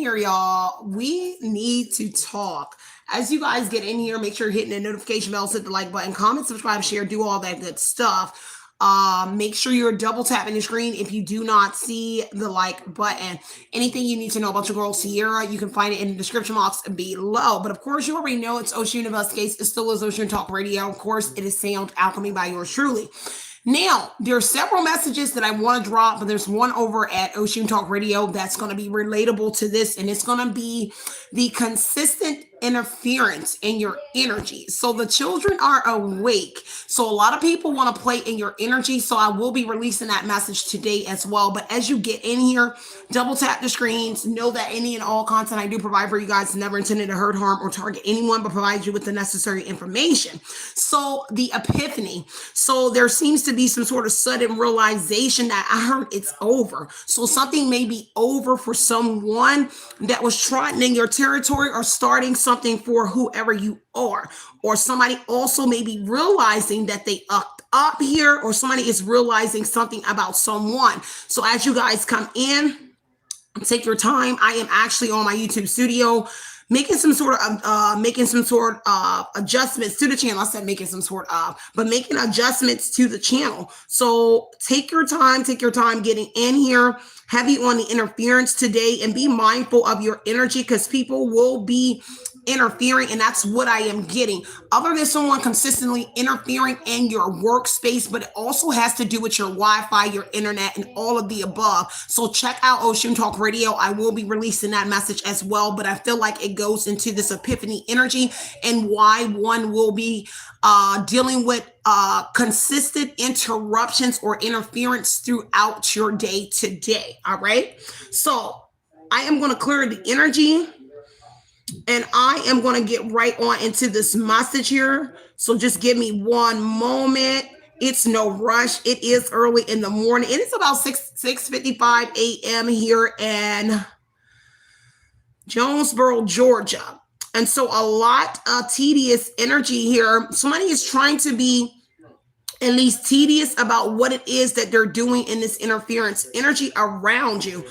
here, y'all. We need to talk. As you guys get in here, make sure you're hitting the notification bell, hit the like button, comment, subscribe, share, do all that good stuff. Make sure you're double tapping the screen if you do not see the like button. Anything you need to know about your girl Sierra, you can find it in the description box below. But of course, you already know it's Oshun Investigates. It still is Oshun Talk Radio. Of course, it is Sound Alchemy by yours truly. Now, there are several messages that I want to drop, but there's one over at Oshun Talk Radio that's going to be relatable to this, and it's going to be the consistent interference in your energy. So the children are awake. So a lot of people want to play in your energy. So I will be releasing that message today as well. But as you get in here, double tap the screens. Know that any and all content I do provide for you guys is never intended to hurt, harm, or target anyone, but provides you with the necessary information. So the epiphany. So there seems to be some sort of sudden realization that I heard it's over. So something may be over for someone that was trotting in your territory or starting something for whoever you are, or somebody also may be realizing that they upped up here, or somebody is realizing something about someone. So as you guys come in, take your time. I am actually on my YouTube studio making some sort of adjustments to the channel. I said making some sort of, but making adjustments to the channel. So take your time getting in here. Heavy on the interference today, and be mindful of your energy because people will be interfering, and that's what I am getting. Other than someone consistently interfering in your workspace, but it also has to do with your Wi-Fi, your internet, and all of the above. So check out Oshun Talk Radio. I will be releasing that message as well, but I feel like it goes into this epiphany energy and why one will be dealing with consistent interruptions or interference throughout your day today. All right. So I am going to clear the energy, and I am going to get right on into this message here. So just give me one moment. It's no rush. It is early in the morning. It is about 6:55 a.m. here in Jonesboro, Georgia. And so a lot of tedious energy here. Somebody is trying to be at least tedious about what it is that they're doing in this interference energy around you.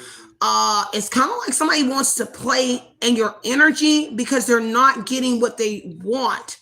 It's kind of like somebody wants to play in your energy because they're not getting what they want.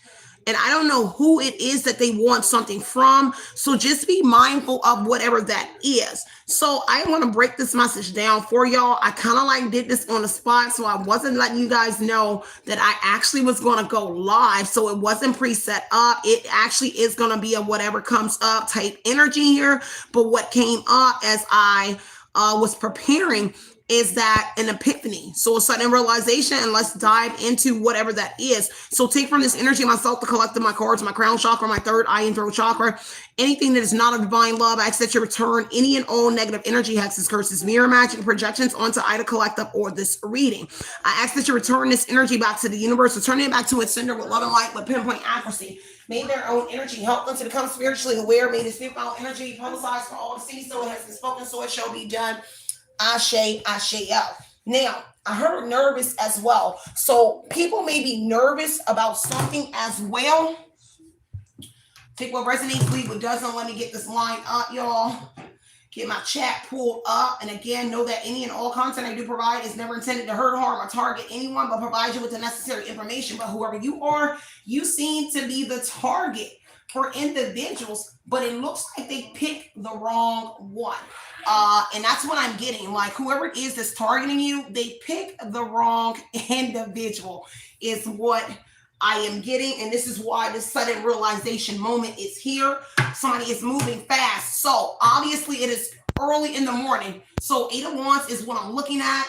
And I don't know who it is that they want something from. So just be mindful of whatever that is. So I want to break this message down for y'all. I kind of like did this on the spot. So I wasn't letting you guys know that I actually was going to go live. So it wasn't preset up. It actually is going to be a whatever comes up type energy here. But what came up as I was preparing is that an epiphany. So a sudden realization, and let's dive into whatever that is. So take from this energy myself, the collective, my cards, my crown chakra, my third eye and throat chakra, anything that is not of divine love. I ask that you return any and all negative energy, hexes, curses, mirror magic, projections onto either collective or this reading. I ask that you return this energy back to the universe, returning it back to its sender with love and light, with pinpoint accuracy. May their own energy help them to become spiritually aware. May this newfound energy be publicized for all to see. So it has been spoken, so it shall be done. Ashe, ashe out. Now, I heard nervous as well. So people may be nervous about something as well. Take what resonates, leave what doesn't. Let me get this line up, y'all. Get my chat pulled up. And again, know that any and all content I do provide is never intended to hurt, harm, or target anyone, but provide you with the necessary information. But whoever you are, you seem to be the target for individuals, but it looks like they picked the wrong one. And that's what I'm getting. Like whoever it is that's targeting you, they pick the wrong individual is what I am getting. And this is why this sudden realization moment is here. Somebody is moving fast. So obviously it is early in the morning. So 8 of Wands is what I'm looking at.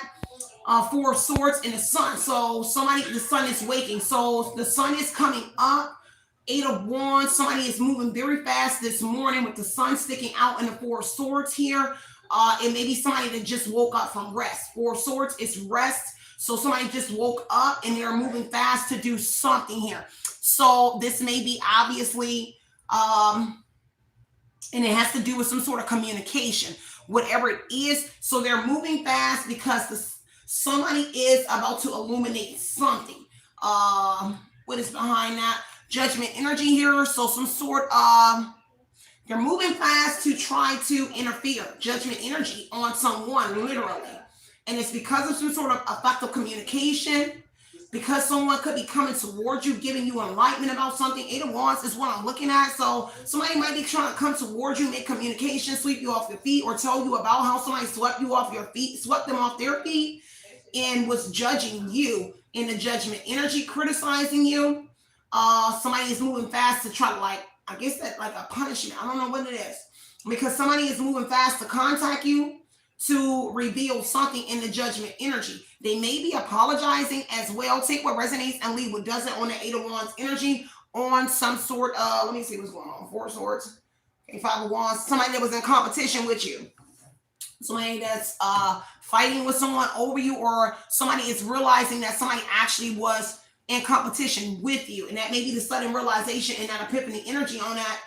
4 of Swords and the sun. So the sun is waking. So the sun is coming up. 8 of Wands, somebody is moving very fast this morning with the sun sticking out in the 4 of Swords here. It may be somebody that just woke up from rest. 4 of Swords is rest. So somebody just woke up and they're moving fast to do something here. So this may be obviously, and it has to do with some sort of communication, whatever it is. So they're moving fast because somebody is about to illuminate something. What is behind that? Judgment energy here. So some sort of, they're moving fast to try to interfere. Judgment energy on someone, literally. And it's because of some sort of effective communication, because someone could be coming towards you, giving you enlightenment about something. 8 of Wands is what I'm looking at. So somebody might be trying to come towards you, make communication, sweep you off your feet, or tell you about how somebody swept you off your feet, swept them off their feet, and was judging you in the judgment energy, criticizing you. Somebody is moving fast to try to, like, I guess that like a punishment. I don't know what it is. Because somebody is moving fast to contact you to reveal something in the judgment energy. They may be apologizing as well. Take what resonates and leave what doesn't on the 8 of Wands energy on some sort of, let me see what's going on. 4 of Swords, okay, 5 of Wands. Somebody that was in competition with you. Somebody that's fighting with someone over you, or somebody is realizing that somebody actually was in competition with you. And that may be the sudden realization and that epiphany energy on that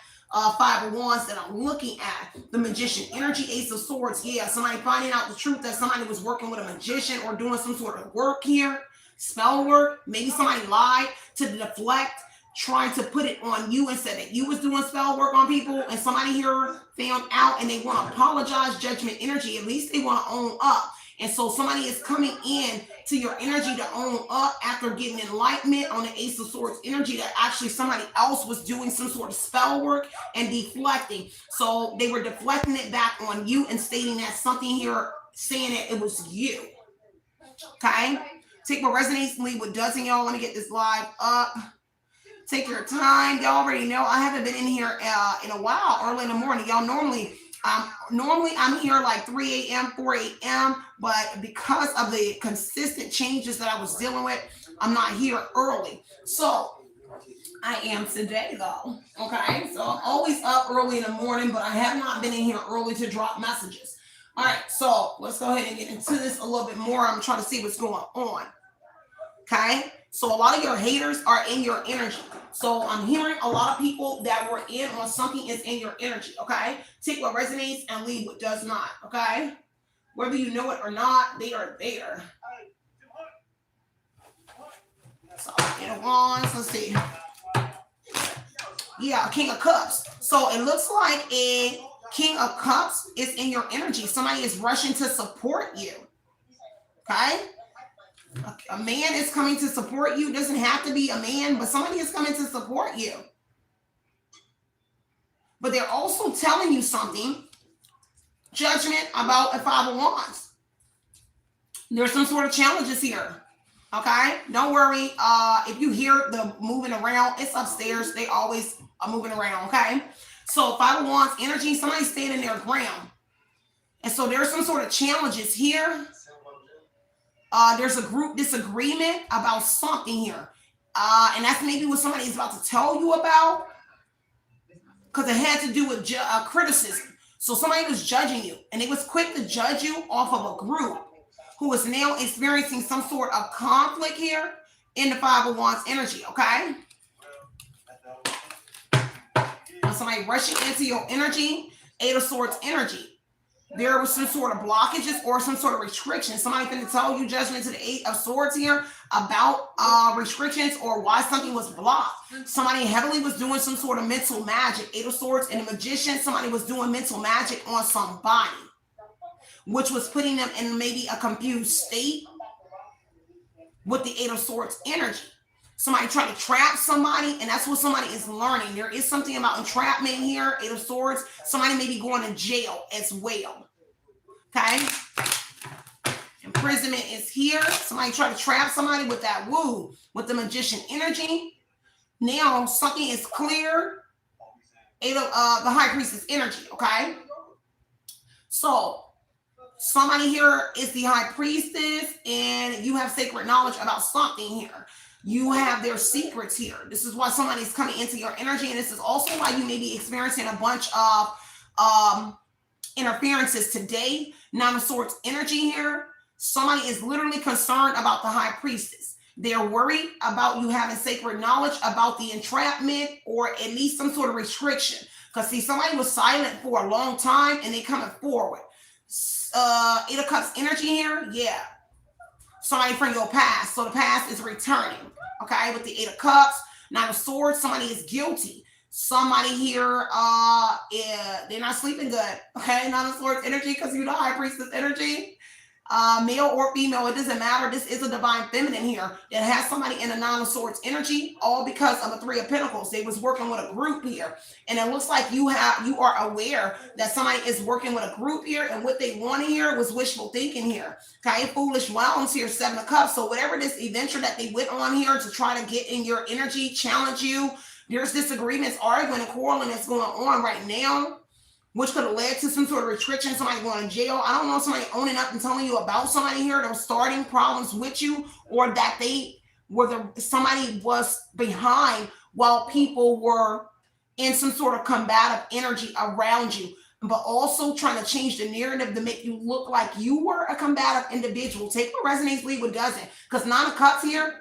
5 of Wands that I'm looking at. The Magician energy, Ace of Swords. Yeah, somebody finding out the truth that somebody was working with a magician or doing some sort of work here, spell work. Maybe somebody lied to deflect, trying to put it on you and said that you was doing spell work on people, and somebody here found out and they want to apologize. Judgment energy, at least they want to own up. And so somebody is coming in to your energy to own up after getting enlightenment on the Ace of Swords energy that actually somebody else was doing some sort of spell work and deflecting. So they were deflecting it back on you and stating that something here, saying that it was you. Okay? Take what resonates and leave what doesn't, y'all. Let me get this live up. Take your time. Y'all already know I haven't been in here in a while, early in the morning. Y'all normally I'm here like 3 a.m., 4 a.m., but because of the consistent changes that I was dealing with, I'm not here early. So I am today, though. Okay, so I'm always up early in the morning, but I have not been in here early to drop messages. All right, so let's go ahead and get into this a little bit more. I'm trying to see what's going on. Okay, so a lot of your haters are in your energy. So I'm hearing a lot of people that were in on something is in your energy. Okay, take what resonates and leave what does not. Okay, whether you know it or not, they are there. So get Wands. Let's see. Yeah, King of Cups. So it looks like a King of Cups is in your energy. Somebody is rushing to support you. Okay. A man is coming to support you. It doesn't have to be a man, but somebody is coming to support you. But they're also telling you something. Judgment about a 5 of Wands. There's some sort of challenges here. Okay? Don't worry. If you hear the moving around, it's upstairs. They always are moving around. Okay? So 5 of Wands energy, somebody's standing their ground. And so there's some sort of challenges here. There's a group disagreement about something here. And that's maybe what somebody is about to tell you about. Because it had to do with criticism. So somebody was judging you. And they was quick to judge you off of a group who is now experiencing some sort of conflict here in the 5 of Wands energy. Okay? Now somebody rushing into your energy. 8 of Swords energy. There was some sort of blockages or some sort of restrictions. Somebody going to tell you judgment to the 8 of Swords here about restrictions or why something was blocked. Somebody heavily was doing some sort of mental magic. 8 of Swords and the Magician, somebody was doing mental magic on somebody, which was putting them in maybe a confused state with the 8 of Swords energy. Somebody trying to trap somebody, and that's what somebody is learning. There is something about entrapment here, 8 of Swords. Somebody may be going to jail as well. Okay? Imprisonment is here. Somebody trying to trap somebody with that woo, with the Magician energy. Now, something is clear. 8 of the High Priestess energy, okay? So, somebody here is the High Priestess, and you have sacred knowledge about something here. You have their secrets here. This is why somebody's coming into your energy, and this is also why you may be experiencing a bunch of interferences today. 9 of Swords energy here. Somebody is literally concerned about the High Priestess. They're worried about you having sacred knowledge about the entrapment or at least some sort of restriction. Because see, somebody was silent for a long time, and they coming forward. 8 of Cups energy here. Yeah. Somebody from your past. So the past is returning. Okay, with the 8 of Cups. 9 of Swords, somebody is guilty. Somebody here, they're not sleeping good. Okay, 9 of Swords energy, because you're the High Priestess energy. male or female, it doesn't matter. This is a divine feminine here that has somebody in a Nine of Swords energy, all because of a Three of Pentacles. They was working with a group here, and it looks like you are aware that somebody is working with a group here, and what they want here was wishful thinking here. Okay, foolish wounds here, Seven of Cups. So whatever this adventure that they went on here to try to get in your energy, challenge you, there's disagreements, arguing, and quarreling that's going on right now, which could have led to some sort of restriction, somebody going to jail. I don't know, somebody owning up and telling you about somebody here that was starting problems with you, or that somebody was behind while people were in some sort of combative energy around you, but also trying to change the narrative to make you look like you were a combative individual. Take what resonates, leave what doesn't. Because Nine of Cups here,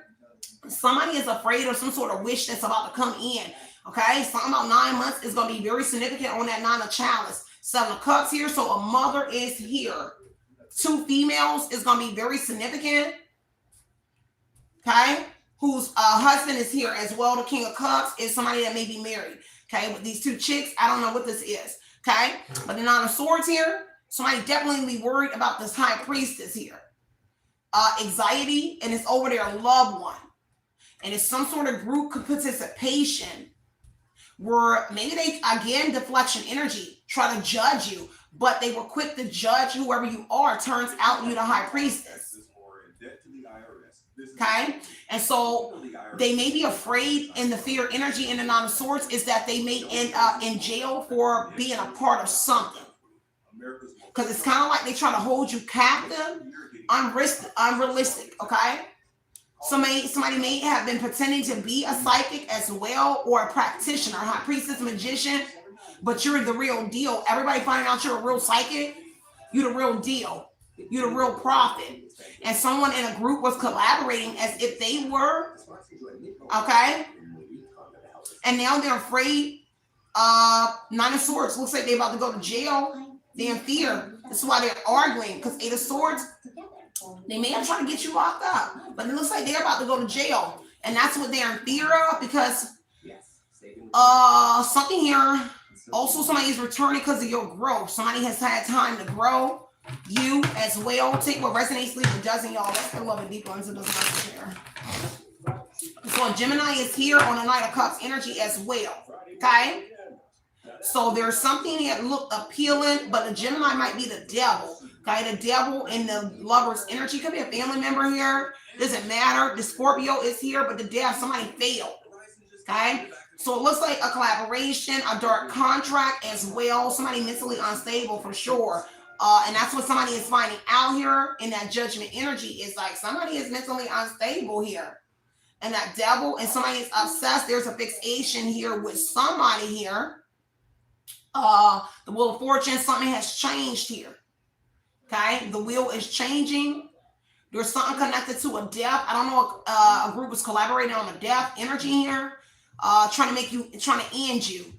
somebody is afraid of some sort of wish that's about to come in. Okay, something about 9 months is going to be very significant on that Nine of Chalice. Seven of Cups here, so a mother is here. 2 females is going to be very significant. Okay, whose husband is here as well. The King of Cups is somebody that may be married. Okay, with these 2 chicks, I don't know what this is. Okay, but the Nine of Swords here, somebody definitely be worried about this High Priestess here. Anxiety, and it's over their loved one. And it's some sort of group participation where maybe they, again, deflection energy, try to judge you, but they were quick to judge whoever you are. Turns out you the High Priestess. Okay, and so they may be afraid, in the fear energy in the Nine of Swords is that they may end up in jail for being a part of something. Because it's kind of like they try to hold you captive, unrealistic, okay? Somebody may have been pretending to be a psychic as well, or a practitioner, High Priestess, magician, but you're the real deal. Everybody finding out you're a real psychic, you're the real deal. You're the real prophet. And someone in a group was collaborating as if they were, okay? And now they're afraid. Nine of Swords looks like they're about to go to jail. They're in fear. That's why they're arguing, because Eight of Swords, they may have tried to get you locked up, but it looks like they're about to go to jail. And that's what they're in fear of, because something here, also somebody is returning because of your growth. Somebody has had time to grow. You as well. Take what resonates, leave what doesn't, y'all. Let's go a little bit deeper into this message here. So Gemini is here on the Knight of Cups energy as well. Okay? So there's something that looked appealing, but the Gemini might be the devil. Okay, the devil in the lover's energy could be a family member here. Doesn't matter. The Scorpio is here, but the devil, somebody failed. Okay, so it looks like a collaboration, a dark contract as well. Somebody mentally unstable for sure. And that's what somebody is finding out here in that judgment energy. Is like somebody is mentally unstable here. And that devil, and somebody is obsessed. There's a fixation here with somebody here. The Wheel of Fortune, something has changed here. Okay, the wheel is changing. There's something connected to a death. I don't know if a group is collaborating on a death energy here. Trying to end you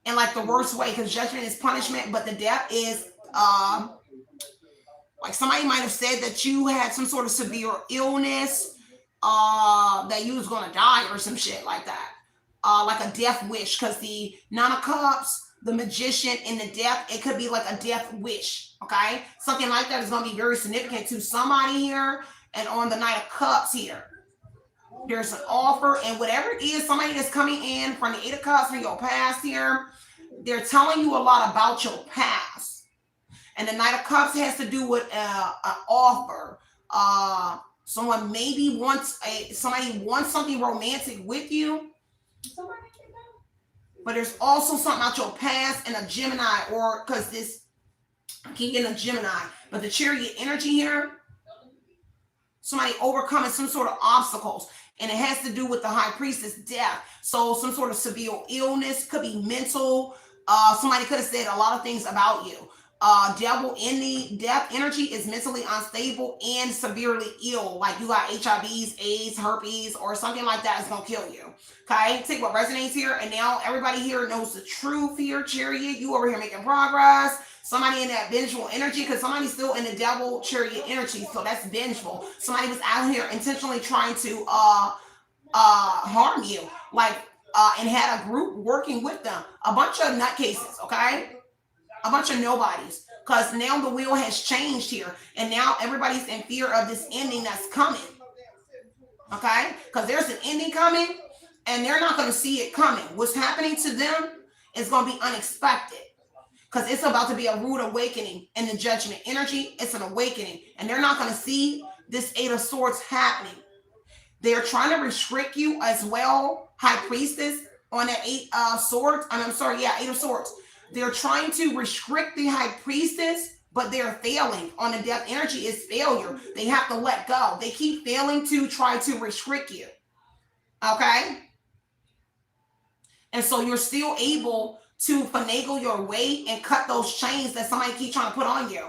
in like the worst way, because judgment is punishment, but the death is like somebody might have said that you had some sort of severe illness, that you was gonna die or some shit like that. Like a death wish, because the Nine of Cups, the Magician, and the death, it could be like a death wish. Okay, something like that is going to be very significant to somebody here. And on the Knight of Cups here, there's an offer, and whatever it is, somebody that's coming in from the Eight of Cups from your past here, they're telling you a lot about your past. And the Knight of Cups has to do with an offer. Someone maybe somebody wants something romantic with you. But there's also something about your past and a Gemini, or because this, I keep getting a Gemini, but the Chariot energy here, somebody overcoming some sort of obstacles, and it has to do with the High Priestess death. So some sort of severe illness, could be mental. Somebody could have said a lot of things about you. Devil in the death energy is mentally unstable and severely ill, like you got HIVs, AIDS, herpes, or something like that is gonna kill you. Okay, take what resonates here, and now everybody here knows the truth here. Chariot, you over here making progress. Somebody in that vengeful energy, because somebody's still in the devil Chariot energy, so that's vengeful. Somebody was out here intentionally trying to harm you, like and had a group working with them. A bunch of nutcases, okay? A bunch of nobodies, because now the wheel has changed here, and now everybody's in fear of this ending that's coming. Okay, because there's an ending coming, and they're not going to see it coming. What's happening to them is going to be unexpected, because it's about to be a rude awakening in the judgment energy. It's an awakening, and they're not going to see this Eight of Swords happening. They're trying to restrict you as well, High Priestess, on that Eight of Swords. Eight of Swords. They're trying to restrict the High Priestess, but they're failing on the Death energy. Is failure. They have to let go. They keep failing to try to restrict you. Okay? And so you're still able to finagle your way and cut those chains that somebody keep trying to put on you,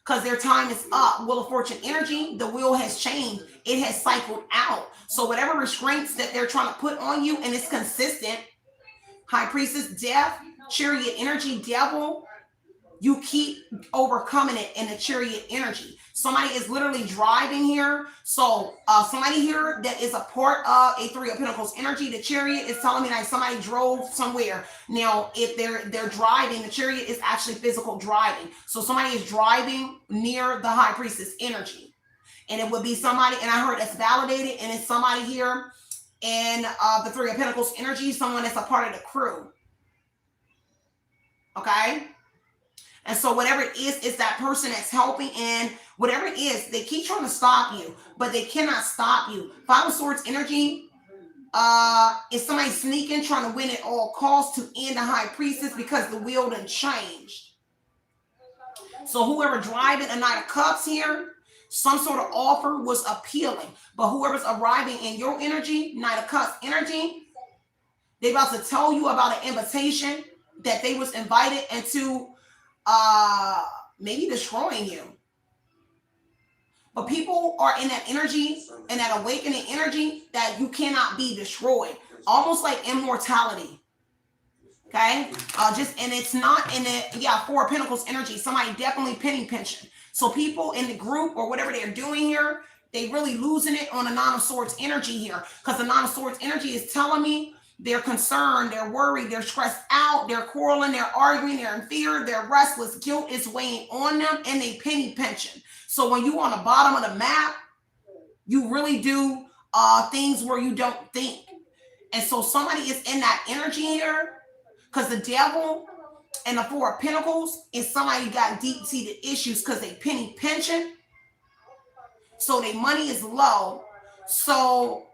because their time is up. Wheel of Fortune energy, the wheel has changed. It has cycled out. So whatever restraints that they're trying to put on you, and it's consistent, High Priestess, Death, Chariot energy, Devil, you keep overcoming it in the Chariot energy. Somebody is literally driving here. So somebody here that is a part of a Three of Pentacles energy, the Chariot is telling me like somebody drove somewhere. Now, if they're driving, the Chariot is actually physical driving. So somebody is driving near the High Priestess energy. And it would be somebody, and I heard that's validated, and it's somebody here in the Three of Pentacles energy, someone that's a part of the crew. Okay? And so whatever it is that person that's helping, and whatever it is, they keep trying to stop you, but they cannot stop you. Five of Swords energy is somebody sneaking, trying to win at all costs to end the High Priestess, because the wheel done changed. So whoever driving a Knight of Cups here, some sort of offer was appealing, but whoever's arriving in your energy, Knight of Cups energy, they about to tell you about an invitation that they was invited into, maybe destroying you. But people are in that energy, in that awakening energy, that you cannot be destroyed. Almost like immortality. Okay? And it's not in the, Four of Pentacles energy. Somebody definitely penny pinching. So people in the group or whatever they're doing here, they really losing it on the Nine of Swords energy here. Because the Nine of Swords energy is telling me they're concerned, they're worried, they're stressed out, they're quarreling, they're arguing, they're in fear, they're restless, guilt is weighing on them, and they penny pinching. So when you on the bottom of the map, you really do things where you don't think. And so somebody is in that energy here, because the Devil and the Four of Pentacles is somebody got deep-seated issues because they penny pinching. So their money is low. So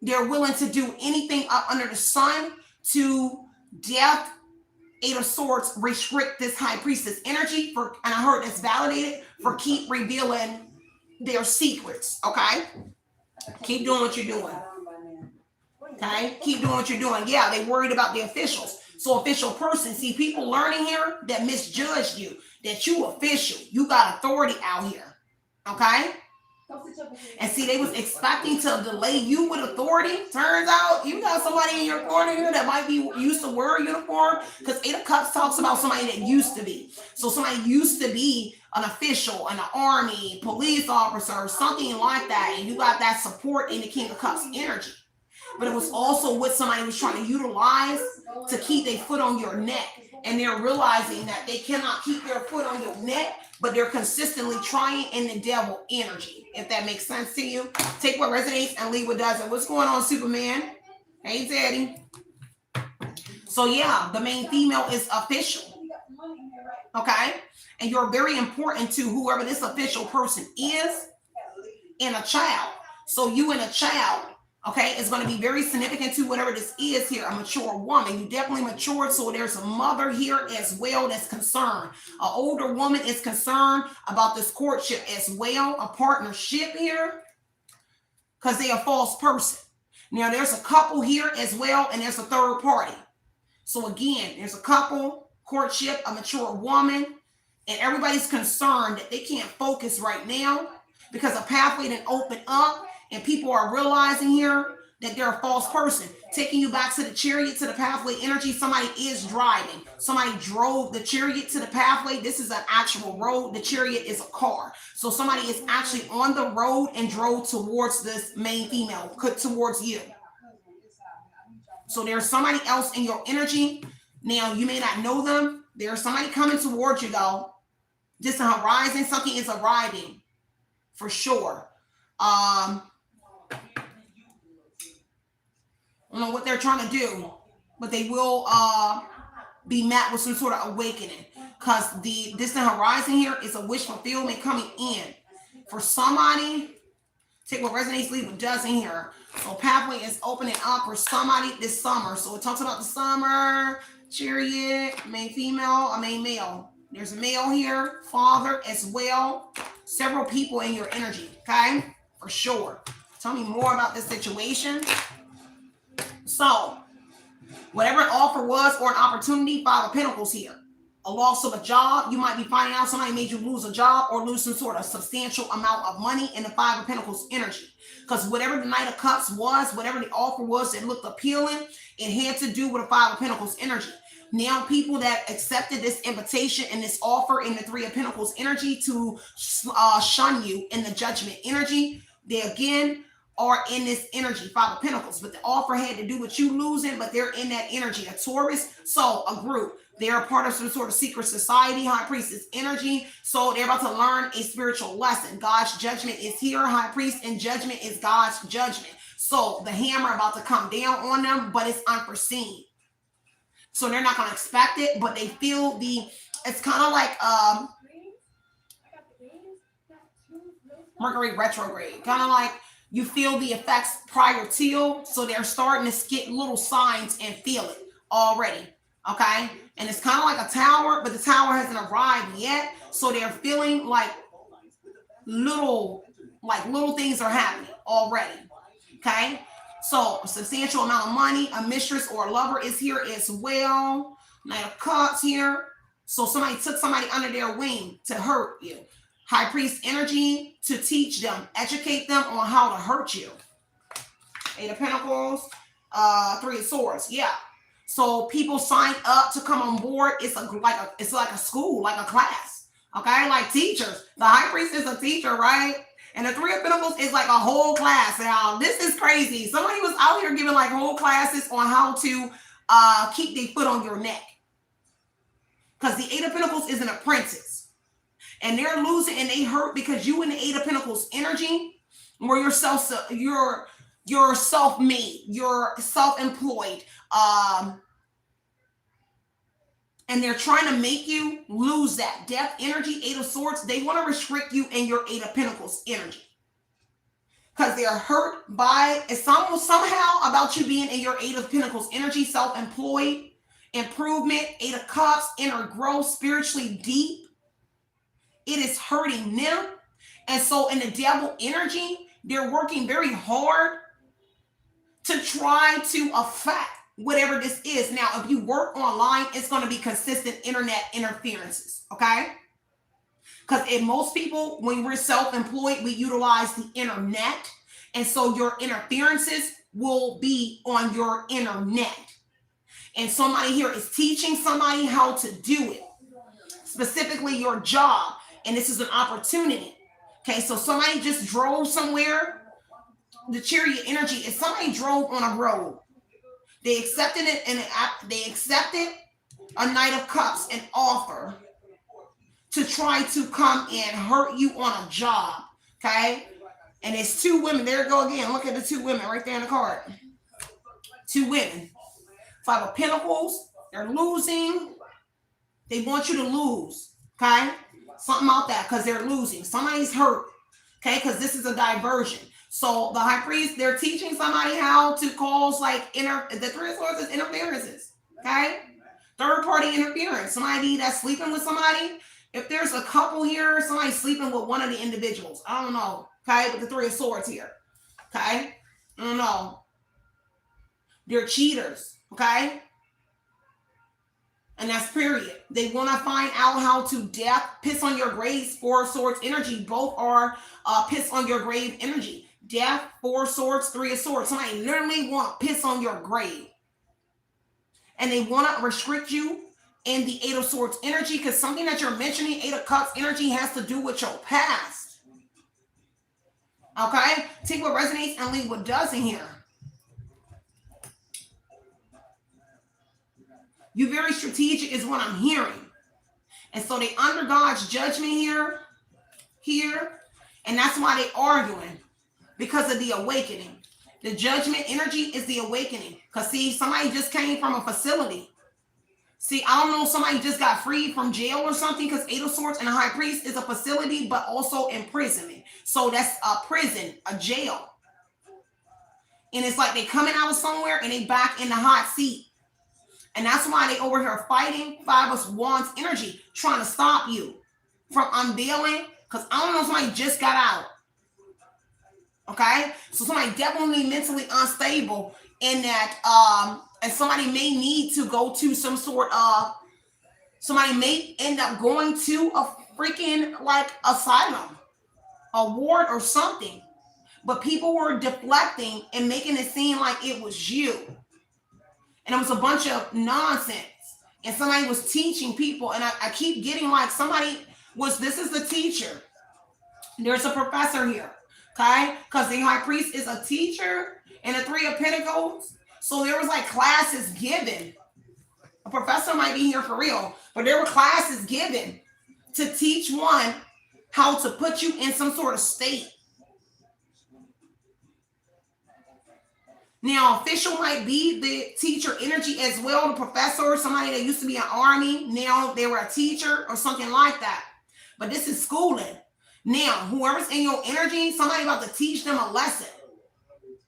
they're willing to do anything up under the sun to Death, Eight of Swords, restrict this High Priestess energy for, and I heard it's validated, for keep revealing their secrets. Okay? Keep doing what you're doing. Okay? Keep doing what you're doing. Yeah, they worried about the officials. So official person, see people learning here that misjudged you, that you official, you got authority out here. Okay? And see, they was expecting to delay you with authority. Turns out you got somebody in your corner here that might be used to wear a uniform, because Eight of Cups talks about somebody that used to be. So somebody used to be an official in the army, police officer, something like that. And you got that support in the King of Cups energy. But it was also what somebody was trying to utilize to keep their foot on your neck. And they're realizing that they cannot keep their foot on your neck, but they're consistently trying in the Devil energy. If that makes sense to you, take what resonates and leave what doesn't. What's going on, Superman? Hey, Daddy. So yeah, the main female is official. Okay? And you're very important to whoever this official person is, and a child. So you and a child, okay, is going to be very significant to whatever this is here, a mature woman. You definitely matured, so there's a mother here as well that's concerned. An older woman is concerned about this courtship as well, a partnership here, because they're a false person. Now, there's a couple here as well, and there's a third party. So again, there's a couple, courtship, a mature woman, and everybody's concerned that they can't focus right now because a pathway didn't open up. And people are realizing here that they're a false person. Taking you back to the Chariot, to the pathway energy, somebody is driving. Somebody drove the Chariot to the pathway. This is an actual road. The Chariot is a car. So somebody is actually on the road and drove towards this main female, towards you. So there's somebody else in your energy. Now, you may not know them. There's somebody coming towards you, though. Distant horizon, something is arriving for sure. I don't know what they're trying to do, but they will be met with some sort of awakening, because the distant horizon here is a wish fulfillment coming in for somebody. Take what resonates, leave what doesn't here. So pathway is opening up for somebody this summer. So it talks about the summer, chariot, main female, a main male. There's a male here, father as well. Several people in your energy, okay? For sure. Tell me more about this situation. So, whatever an offer was or an opportunity, Five of Pentacles here. A loss of a job. You might be finding out somebody made you lose a job or lose some sort of substantial amount of money in the Five of Pentacles energy. Because whatever the Knight of Cups was, whatever the offer was that looked appealing, it had to do with the Five of Pentacles energy. Now, people that accepted this invitation and this offer in the Three of Pentacles energy to shun you in the Judgment energy, they again are in this energy, Five of Pentacles. But the offer had to do with you losing, but they're in that energy. A Taurus, so a group. They're a part of some sort of secret society, High Priestess energy. So they're about to learn a spiritual lesson. God's judgment is here. High Priest and judgment is God's judgment. So the hammer about to come down on them, but it's unforeseen. So they're not going to expect it, but they feel it's kind of like Mercury retrograde. Kind of like you feel the effects prior to, so they're starting to get little signs and feel it already. Okay, and it's kind of like a tower, but the tower hasn't arrived yet, so they're feeling like little things are happening already. Okay, so a substantial amount of money, a mistress or a lover is here as well. Knight of Cups here, so somebody took somebody under their wing to hurt you. High Priest energy to teach them, educate them on how to hurt you. Eight of Pentacles, Three of Swords, yeah. So people signed up to come on board. It's like a school, like a class. Okay, like teachers. The High Priest is a teacher, right? And the Three of Pentacles is like a whole class. Now, this is crazy. Somebody was out here giving like whole classes on how to keep their foot on your neck. Because the Eight of Pentacles is an apprentice. And they're losing and they hurt because you in the Eight of Pentacles energy, where you're self-made, you're self-employed, and they're trying to make you lose that death energy. Eight of Swords, they want to restrict you in your Eight of Pentacles energy because they're hurt by it's somehow about you being in your Eight of Pentacles energy, self-employed, improvement, Eight of Cups, inner growth, spiritually deep. It is hurting them. And so in the devil energy, they're working very hard to try to affect whatever this is. Now, if you work online, it's going to be consistent internet interferences, okay? Because in most people, when we're self-employed, we utilize the internet. And so your interferences will be on your internet. And somebody here is teaching somebody how to do it, specifically your job. And this is an opportunity. Okay, so somebody just drove somewhere. The chariot energy is somebody drove on a road. They accepted it, and they accepted a Knight of Cups, an offer to try to come and hurt you on a job. Okay, and it's two women. There you go again. Look at the two women right there in the card. Two women. Five of Pentacles. They're losing. They want you to lose. Okay, something about that because they're losing. Somebody's hurt. Okay, because this is a diversion. So the High Priest, they're teaching somebody how to cause like the Three of Swords is interferences. Okay, third party interference. Somebody that's sleeping with somebody. If there's a couple here, somebody sleeping with one of the individuals. I don't know. Okay, with the Three of Swords here. Okay, I don't know. They're cheaters. Okay. And that's period. They want to find out how to piss on your grave. Four of Swords energy. Both are piss on your grave energy. Death, Four of Swords, Three of Swords. Somebody literally want to piss on your grave. And they want to restrict you in the Eight of Swords energy because something that you're mentioning, Eight of Cups energy, has to do with your past. Okay? Take what resonates and leave what doesn't here. You're very strategic is what I'm hearing. And so they under God's judgment here. And that's why they arguing, because of the awakening. The judgment energy is the awakening. Because see, somebody just came from a facility. See, I don't know, somebody just got freed from jail or something, because Eight of Swords and the High Priest is a facility, but also imprisonment. So that's a prison, a jail. And it's like they coming out of somewhere and they back in the hot seat. And that's why they over here fighting Five of Wands energy, trying to stop you from unveiling. Because I don't know, somebody just got out. Okay? So somebody definitely mentally unstable in that, and somebody may need to go to some sort of, somebody may end up going to a freaking like asylum, a ward or something. But people were deflecting and making it seem like it was you. And it was a bunch of nonsense. And somebody was teaching people. And I keep getting like somebody was, this is the teacher. There's a professor here. Okay? Because the High Priest is a teacher and the Three of Pentacles. So there was like classes given. A professor might be here for real. But there were classes given to teach one how to put you in some sort of state. Now, official might be the teacher energy as well, the professor, somebody that used to be an army. Now they were a teacher or something like that. But this is schooling. Now, whoever's in your energy, somebody about to teach them a lesson.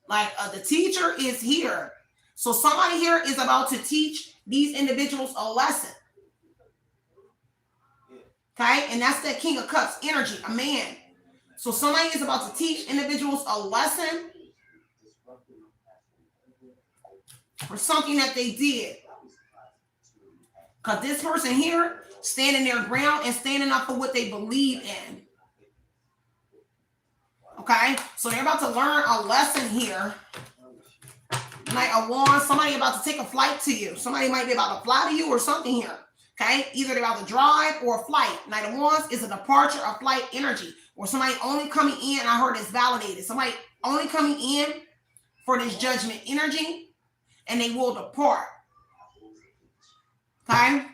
Like the teacher is here. So somebody here is about to teach these individuals a lesson. Okay? And that's that King of Cups energy, a man. So somebody is about to teach individuals a lesson for something that they did. Because this person here, standing their ground and standing up for what they believe in. Okay? So they're about to learn a lesson here. Knight of Wands, somebody about to take a flight to you. Somebody might be about to fly to you or something here. Okay? Either they're about to drive or flight. Knight of Wands is a departure of flight energy. Or somebody only coming in, I heard it's validated. Somebody only coming in for this judgment energy. And they will depart. Okay?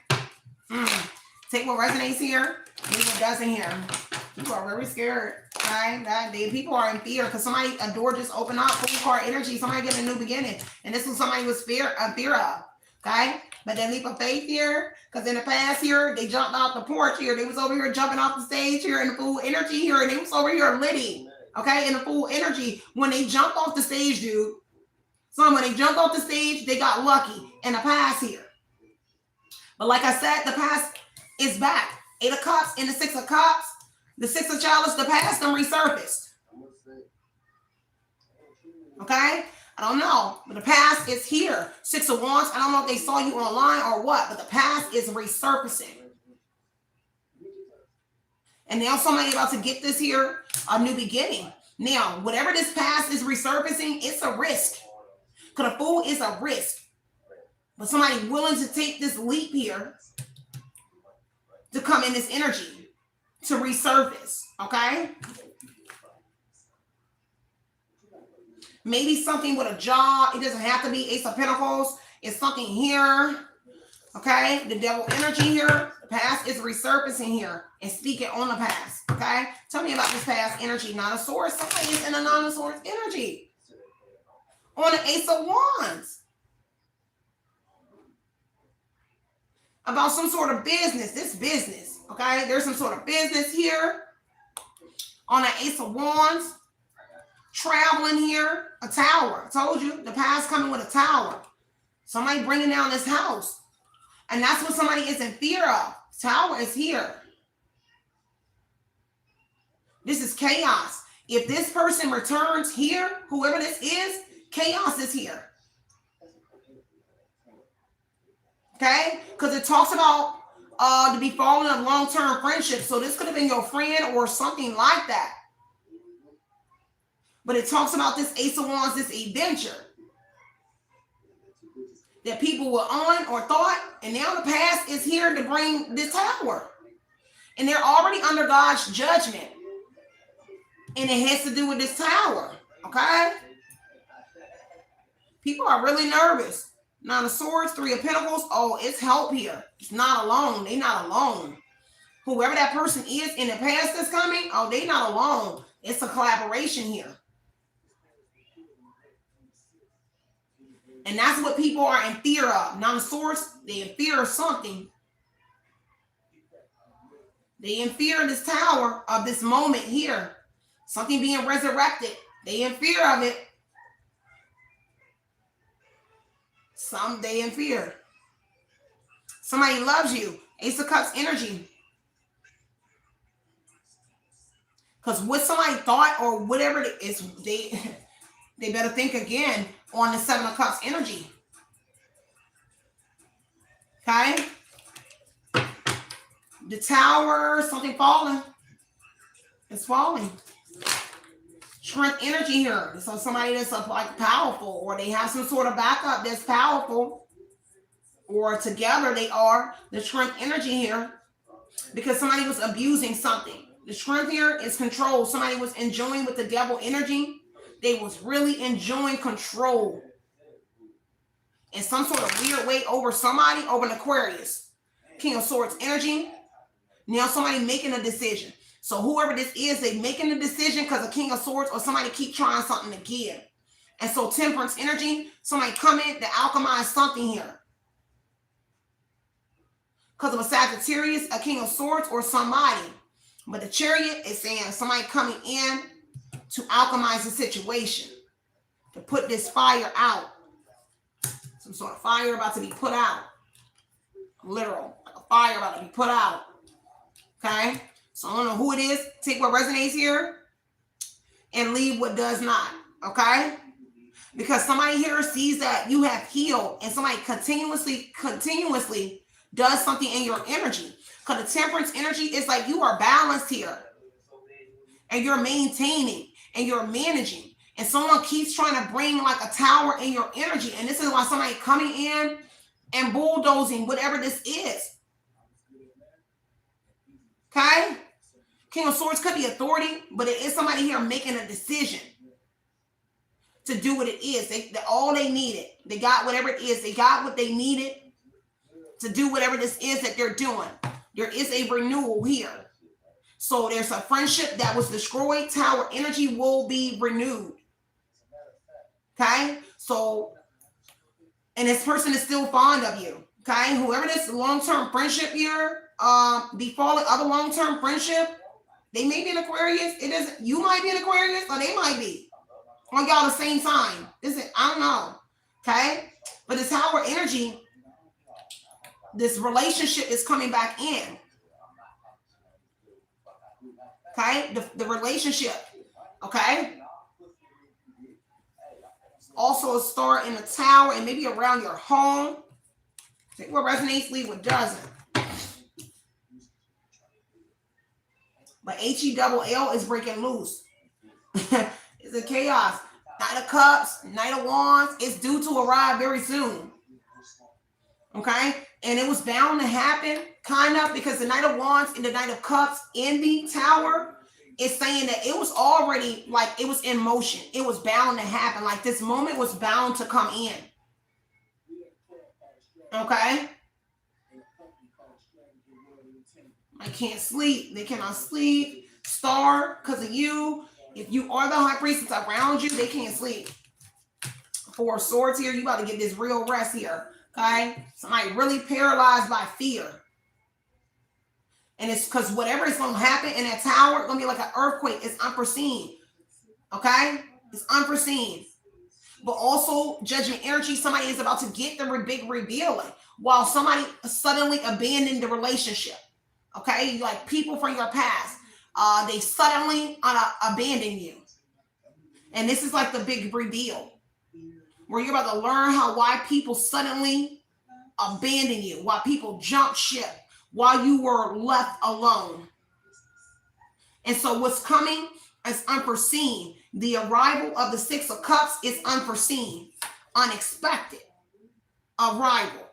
Take what resonates here. Leave what doesn't here. People are very scared. Okay? People are in fear because somebody, a door just opened up. Full card energy. Somebody getting a new beginning. And this was somebody was fear of. Okay? But then leap of faith here. Because in the past here, they jumped off the porch here. They was over here jumping off the stage here in the full energy here. And they was over here litty. Okay? In the full energy. When they jumped off the stage, dude. So when they jumped off the stage, they got lucky in the past here. But like I said, the past is back. Eight of Cups and the Six of Cups. The Six of Chalice, the past them resurfaced. Okay? I don't know. But the past is here. Six of Wands. I don't know if they saw you online or what, but the past is resurfacing. And now somebody about to get this here, a new beginning. Now, whatever this past is resurfacing, it's a risk. Because a fool is a risk. But somebody willing to take this leap here to come in this energy to resurface. Okay? Maybe something with a job. It doesn't have to be Ace of Pentacles. It's something here. Okay? The devil energy here. The past is resurfacing here and speaking on the past. Okay? Tell me about this past energy. Nine of Swords. Somebody is in a Nine of Swords energy. On the Ace of Wands. About some sort of business. This business. Okay? There's some sort of business here. On the Ace of Wands. Traveling here. A tower. I told you. The past coming with a tower. Somebody bringing down this house. And that's what somebody is in fear of. Tower is here. This is chaos. If this person returns here, whoever this is, chaos is here. Okay? Because it talks about the befalling of long-term friendship. So this could have been your friend or something like that. But it talks about this Ace of Wands, this adventure that people were on or thought. And now the past is here to bring this tower. And they're already under God's judgment. And it has to do with this tower. Okay? People are really nervous. Nine of Swords, Three of Pentacles. Oh, it's help here. It's not alone. They're not alone. Whoever that person is in the past that's coming, oh, they not alone. It's a collaboration here. And that's what people are in fear of. Nine of Swords, they in fear of something. They in fear of this tower, of this moment here. Something being resurrected. They in fear of it. Some they in fear. Somebody loves you. Ace of Cups energy. Because what somebody thought or whatever it is, they better think again on the Seven of Cups energy. Okay? The tower, something falling. It's falling. Strength energy here. So somebody that's like powerful, or they have some sort of backup that's powerful, or together they are the strength energy here, because somebody was abusing something. The strength here is control. Somebody was enjoying with the devil energy. They was really enjoying control in some sort of weird way over somebody, over an Aquarius. King of Swords energy. Now somebody making a decision. So whoever this is, they making a decision because of King of Swords, or somebody keep trying something again. And so Temperance energy, somebody come in to alchemize something here. Because of a Sagittarius, a King of Swords, or somebody. But the Chariot is saying somebody coming in to alchemize the situation, to put this fire out. Some sort of fire about to be put out. Literal, like a fire about to be put out. Okay? So I don't know who it is. Take what resonates here and leave what does not. Okay? Because somebody here sees that you have healed, and somebody continuously does something in your energy. Because the Temperance energy is like you are balanced here. And you're maintaining and you're managing. And someone keeps trying to bring like a tower in your energy. And this is why somebody coming in and bulldozing whatever this is. Okay? King of Swords could be authority, but it is somebody here making a decision to do what it is. They all they needed. They got whatever it is. They got what they needed to do whatever this is that they're doing. There is a renewal here. So there's a friendship that was destroyed. Tower energy will be renewed. Okay? So, and this person is still fond of you. Okay? Whoever this long-term friendship here, befalling other long-term friendship, they may be an Aquarius. It isn't. You might be an Aquarius, or they might be. On y'all the same sign. I don't know. Okay? But this tower energy, this relationship is coming back in. Okay? The relationship. Okay? Also a star in the tower and maybe around your home. Take what resonates, leave what doesn't. But HELL is breaking loose. It's a chaos. Knight of Cups, Knight of Wands. It's due to arrive very soon. Okay? And it was bound to happen, kind of, because the Knight of Wands and the Knight of Cups in the tower is saying that it was already, like, it was in motion. It was bound to happen. Like, this moment was bound to come in. Okay? I can't sleep. They cannot sleep. Star, because of you. If you are the high priestess around you, they can't sleep. Four of Swords here. You about to get this real rest here. Okay? Somebody really paralyzed by fear. And it's because whatever is going to happen in that tower, it's going to be like an earthquake. It's unforeseen. Okay? It's unforeseen. But also, judgment energy, somebody is about to get the big revealing while somebody suddenly abandoned the relationship. Okay? Like people from your past. They suddenly abandon you. And this is like the big reveal. Where you're about to learn why people suddenly abandon you. Why people jump ship. While you were left alone. And so what's coming is unforeseen. The arrival of the Six of Cups is unforeseen. Unexpected arrival.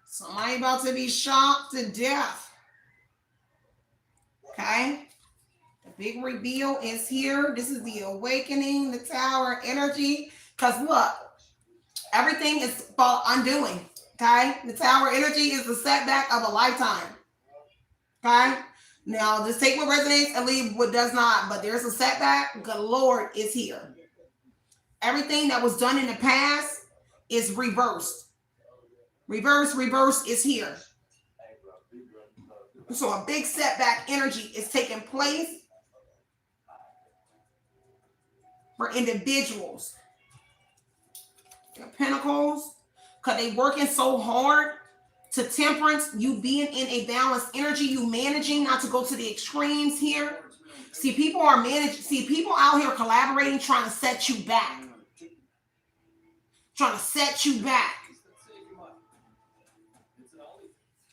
Somebody about to be shocked to death. Okay? The big reveal is here. This is the awakening, the tower energy. Because look, everything is for undoing. Okay? The Tower energy is the setback of a lifetime. Okay? Now, just take what resonates and leave what does not. But there's a setback. The Lord is here. Everything that was done in the past is reversed. Reverse is here. So a big setback energy is taking place for individuals. The Pentacles, because they working so hard to Temperance, you being in a balanced energy, you managing not to go to the extremes here. See, people are managing. See, people out here collaborating, trying to set you back. Trying to set you back.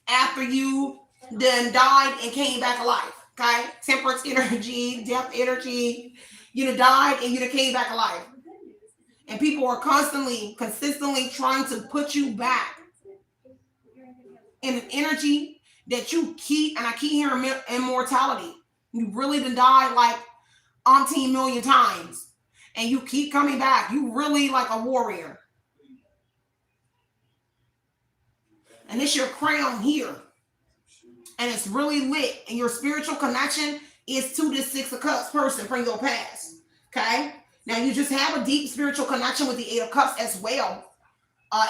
After you then died and came back alive. Okay? Temperance energy, death energy. You done died and you done came back alive. And people are consistently trying to put you back in an energy that you keep, and I keep hearing immortality. You really done died like umpteen million times. And you keep coming back. You really like a warrior. And it's your crown here. And it's really lit. And your spiritual connection is to this Six of Cups person from your past. Okay? Now, you just have a deep spiritual connection with the Eight of Cups as well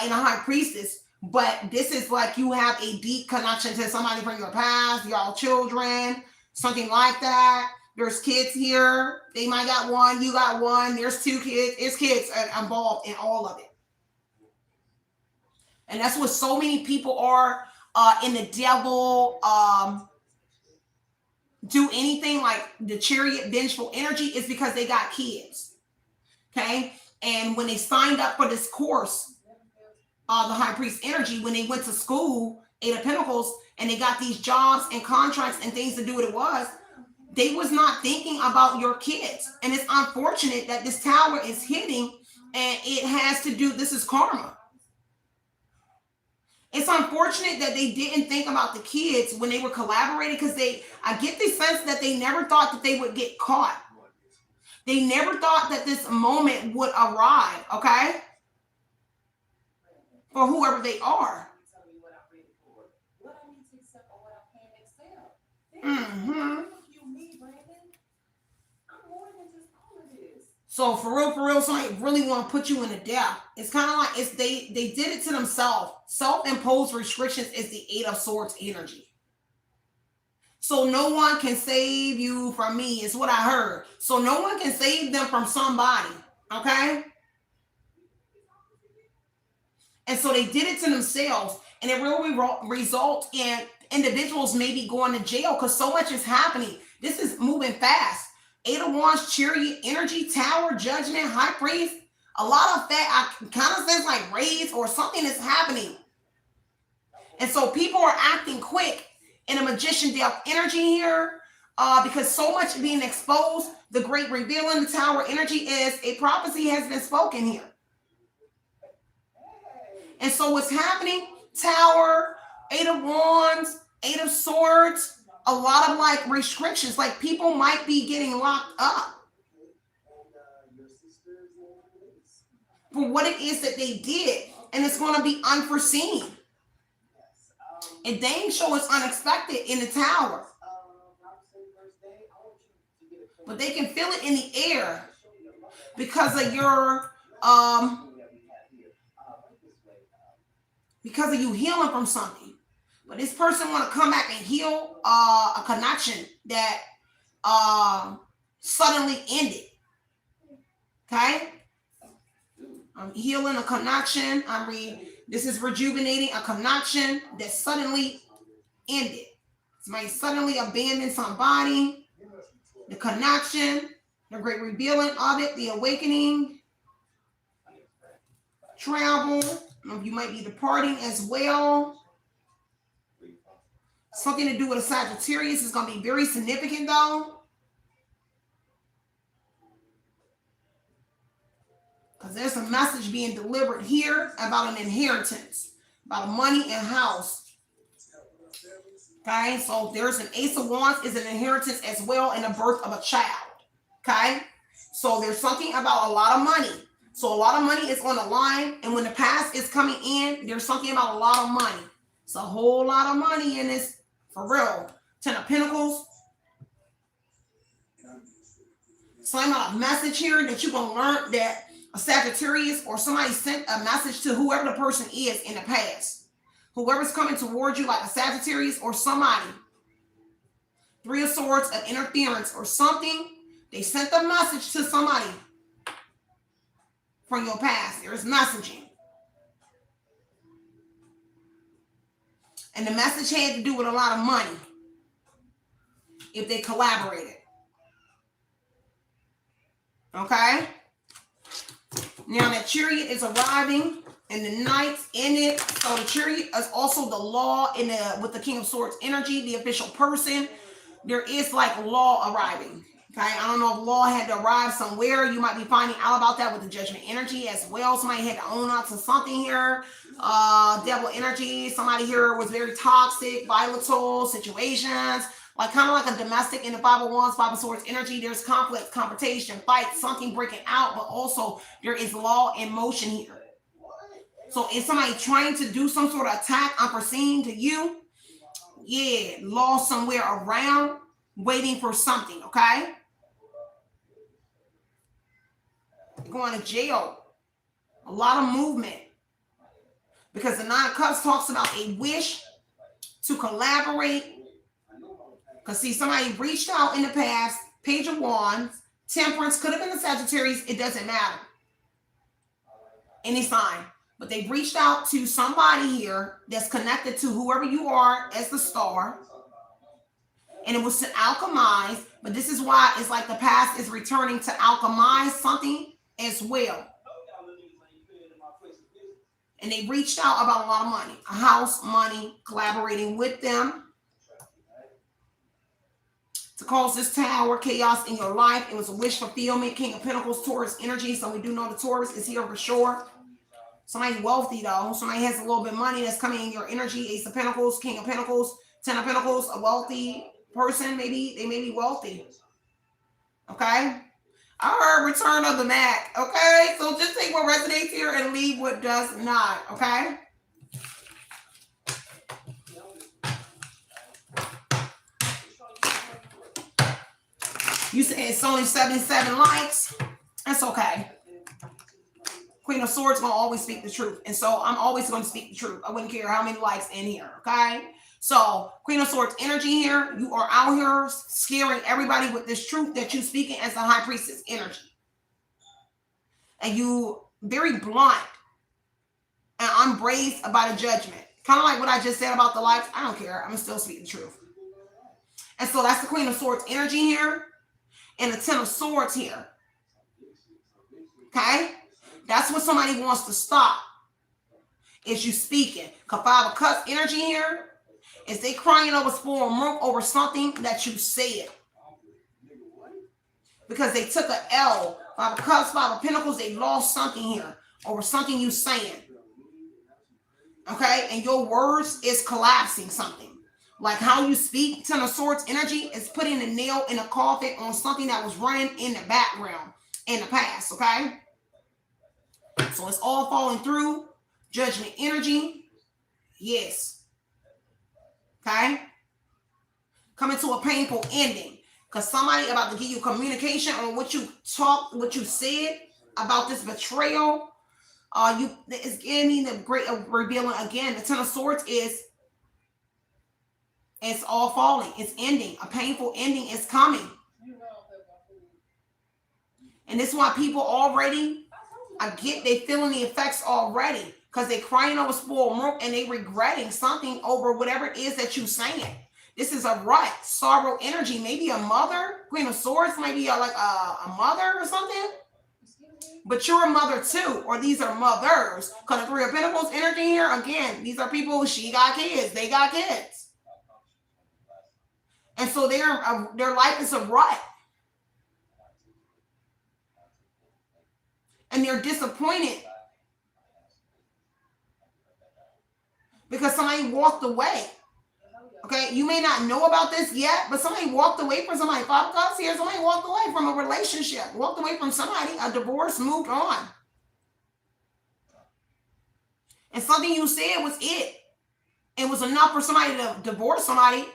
in a High Priestess. But this is like you have a deep connection to somebody from your past, y'all children, something like that. There's kids here. They might got one. You got one. There's two kids. There's kids involved in all of it. And that's what so many people are in the devil. Do anything like the Chariot vengeful energy is because they got kids. Okay. And when they signed up for this course, the High Priest energy, when they went to school, Eight of Pentacles, and they got these jobs and contracts and things to do what it was, they was not thinking about your kids. And it's unfortunate that this Tower is hitting, and it has to do, this is karma. It's unfortunate that they didn't think about the kids when they were collaborating, because I get the sense that they never thought that they would get caught. They never thought that this moment would arrive, okay? For whoever they are. Mm-hmm. So for real, somebody really want to put you in a death. It's kind of like they did it to themselves. Self-imposed restrictions is the Eight of Swords energy. So no one can save you from me, is what I heard. So no one can save them from somebody, okay? And so they did it to themselves, and it really result in individuals maybe going to jail because so much is happening. This is moving fast. Eight of Wands, Chariot energy, Tower, Judgment, High Priest. A lot of that kind of sense like raids or something is happening. And so people are acting quick in a Magician death energy here because so much being exposed. The great reveal in the Tower energy is a prophecy has been spoken here. And so what's happening? Tower, Eight of Wands, Eight of Swords, a lot of like restrictions, like people might be getting locked up for what it is that they did, and it's going to be unforeseen. And danger is unexpected in the Tower, but they can feel it in the air because of your because of you healing from something. But this person want to come back and heal a connection that suddenly ended. Okay? I'm healing a connection. This is rejuvenating a connection that suddenly ended. Somebody suddenly abandoned somebody. The connection, the great revealing of it, the awakening, travel. You might be departing as well. Something to do with a Sagittarius is going to be very significant, though. Because there's a message being delivered here about an inheritance, about money and house. Okay, so there's an Ace of Wands is an inheritance as well, and the birth of a child. Okay, so there's something about a lot of money. So a lot of money is on the line. And when the past is coming in, there's something about a lot of money. It's a whole lot of money in this, for real. 10 of Pentacles. So I'm a message here that you're going to learn that a Sagittarius or somebody sent a message to whoever the person is in the past. Whoever's coming towards you like a Sagittarius or somebody. 3 of Swords of interference or something. They sent a message to somebody from your past. There's messaging. And the message had to do with a lot of money. If they collaborated. Okay? Now that Chariot is arriving and the Knight's in it. So the Chariot is also the law in the with the King of Swords energy, the official person. There is like law arriving. Okay, I don't know if law had to arrive somewhere. You might be finding out about that with the Judgment energy as well. Somebody had to own up to something here. Devil energy. Somebody here was very toxic, volatile situations. Like kind of like a domestic in the 5 of Wands, 5 of Swords energy. There's conflict, confrontation, fight, something breaking out, but also there is law in motion here. So is somebody trying to do some sort of attack unforeseen to you? Yeah, law somewhere around, waiting for something, okay? You're going to jail. A lot of movement. Because the 9 of Cups talks about a wish to collaborate. Because see, somebody reached out in the past, Page of Wands, Temperance, could have been a Sagittarius, it doesn't matter. Any sign. But they reached out to somebody here that's connected to whoever you are as the star. And it was to alchemize, but this is why it's like the past is returning to alchemize something as well. And they reached out about a lot of money, a house, money, collaborating with them. To cause this tower, chaos in your life. It was a wish fulfillment. King of Pentacles, Taurus energy. So we do know the Taurus is here for sure. Somebody wealthy though. Somebody has a little bit of money that's coming in your energy. Ace of Pentacles, King of Pentacles, 10 of Pentacles. A wealthy person. Maybe they may be wealthy. Okay. I heard Return of the Mac. Okay. So just take what resonates here and leave what does not. Okay. You said it's only 77 likes. That's okay. Queen of Swords gonna always speak the truth. And so I'm always going to speak the truth. I wouldn't care how many likes in here, okay? So Queen of Swords energy here. You are out here scaring everybody with this truth that you speaking as a High Priestess energy. And you very blunt and unbraced about a judgment. Kind of like what I just said about the likes. I don't care. I'm gonna still speak the truth. And so that's the Queen of Swords energy here. And the 10 of Swords here. Okay? That's what somebody wants to stop. Is you speaking. Because 5 of Cups energy here. Is they crying over spoiled milk over something that you said. Because they took an L. 5 of Cups, 5 of Pentacles. They lost something here. Over something you saying. Okay? And your words is collapsing something. Like how you speak, 10 of Swords energy is putting a nail in a coffin on something that was running in the background in the past, okay? So it's all falling through. Judgment energy. Yes. Okay? Coming to a painful ending. Because somebody about to give you communication on what you talked, what you said about this betrayal. It's getting the great revealing again. The 10 of Swords is it's all falling. It's ending. A painful ending is coming. And this is why people already, they feeling the effects already. Because they crying over spoiled milk and they regretting something over whatever it is that you're saying. This is a rut, sorrow energy. Maybe a mother, Queen of Swords, maybe like a mother or something. But you're a mother too, or these are mothers. Because the 3 of Pentacles energy here, again, these are people, she got kids, they got kids. And so their life is a rut. And they're disappointed. Because somebody walked away. Okay, you may not know about this yet, but somebody walked away from somebody. 5 of Cups here, somebody walked away from a relationship. Walked away from somebody, a divorce, moved on. And something you said was it. It was enough for somebody to divorce somebody,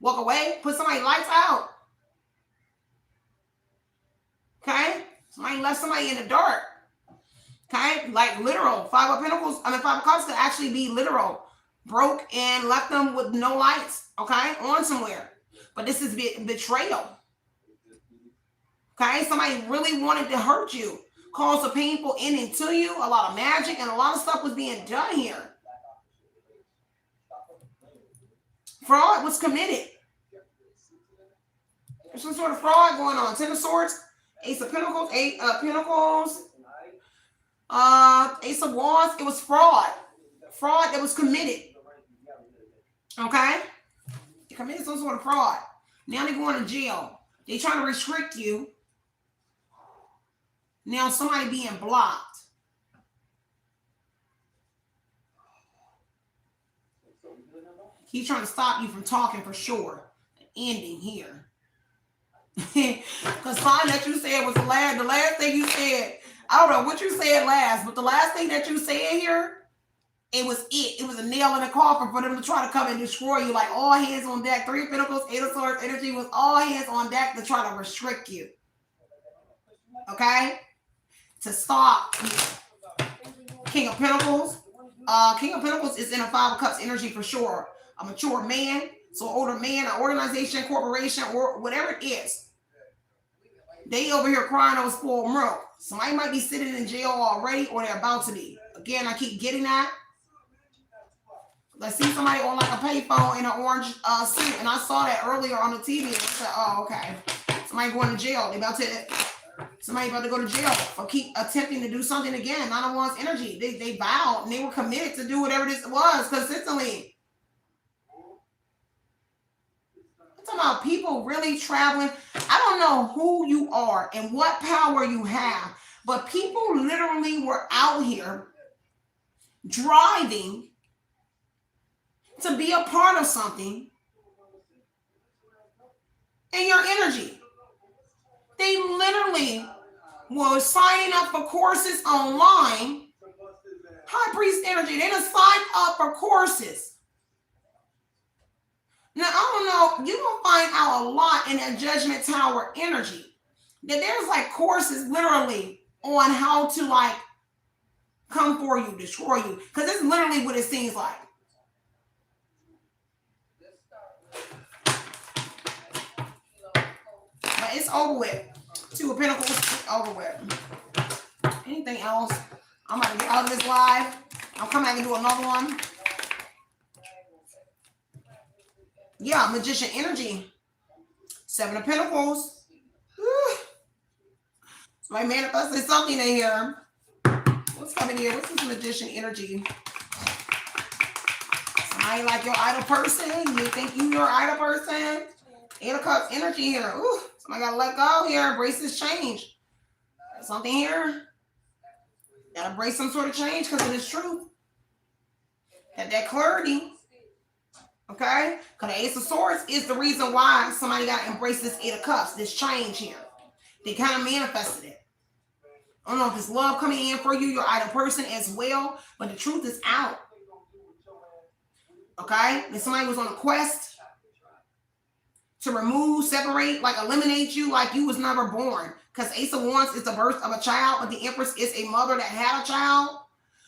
walk away, put somebody's lights out. Okay? Somebody left somebody in the dark. Okay? Like literal. Five of Cups could actually be literal. Broke and left them with no lights. Okay? On somewhere. But this is betrayal. Okay? Somebody really wanted to hurt you. Caused a painful ending to you. A lot of magic and a lot of stuff was being done here. Fraud was committed. There's some sort of fraud going on. Ten of Swords, Ace of Pentacles, Eight of Pentacles, Ace of Wands. It was fraud. Fraud that was committed. Okay? They committed some sort of fraud. Now they're going to jail. They're trying to restrict you. Now somebody being blocked. He's trying to stop you from talking for sure. Ending here. Because something that you said was the last thing you said. I don't know what you said last, but the last thing that you said here, it was it. It was a nail in the coffin for them to try to come and destroy you. Like all hands on deck. Three of Pentacles, Eight of Swords energy was all hands on deck to try to restrict you. Okay? To stop you. King of Pentacles. King of Pentacles is in a Five of Cups energy for sure. A mature man, so an older man, an organization, corporation, or whatever it is. They over here crying over spoiled milk. Somebody might be sitting in jail already, or they're about to be. Again, I keep getting that. I see somebody on like a payphone in an orange suit, and I saw that earlier on the TV. And I said, "Oh, okay, somebody going to jail. Somebody about to go to jail for keep attempting to do something again." Nine of Wands energy. They vowed and they were committed to do whatever this was consistently. Talking about people really traveling. I don't know who you are and what power you have, but people literally were out here driving to be a part of something in your energy. They literally were signing up for courses online. High Priest energy. They just signed up for courses. Now, I don't know, you're going to find out a lot in that Judgment Tower energy. That there's like courses literally on how to like come for you, destroy you. Because it's literally what it seems like. But it's over with. Two of Pentacles, over with. Anything else? I'm about to get out of this live. I'll come back and do another one. Yeah, Magician energy. Seven of Pentacles. Somebody manifested something in here. What's coming here? What's this Magician energy? Somebody like your idol person. You think you're your idol person? Eight of Cups energy here. Ooh, somebody got to let go here. Embrace this change. There's something here. Got to embrace some sort of change because of this truth. Had that clarity. Okay? Because the Ace of Swords is the reason why somebody got to embrace this Eight of Cups, this change here. They kind of manifested it. I don't know if it's love coming in for you, your idol person as well, but the truth is out. Okay? And somebody was on a quest to remove, separate, like eliminate you like you was never born. Because Ace of Wands is the birth of a child, but the Empress is a mother that had a child.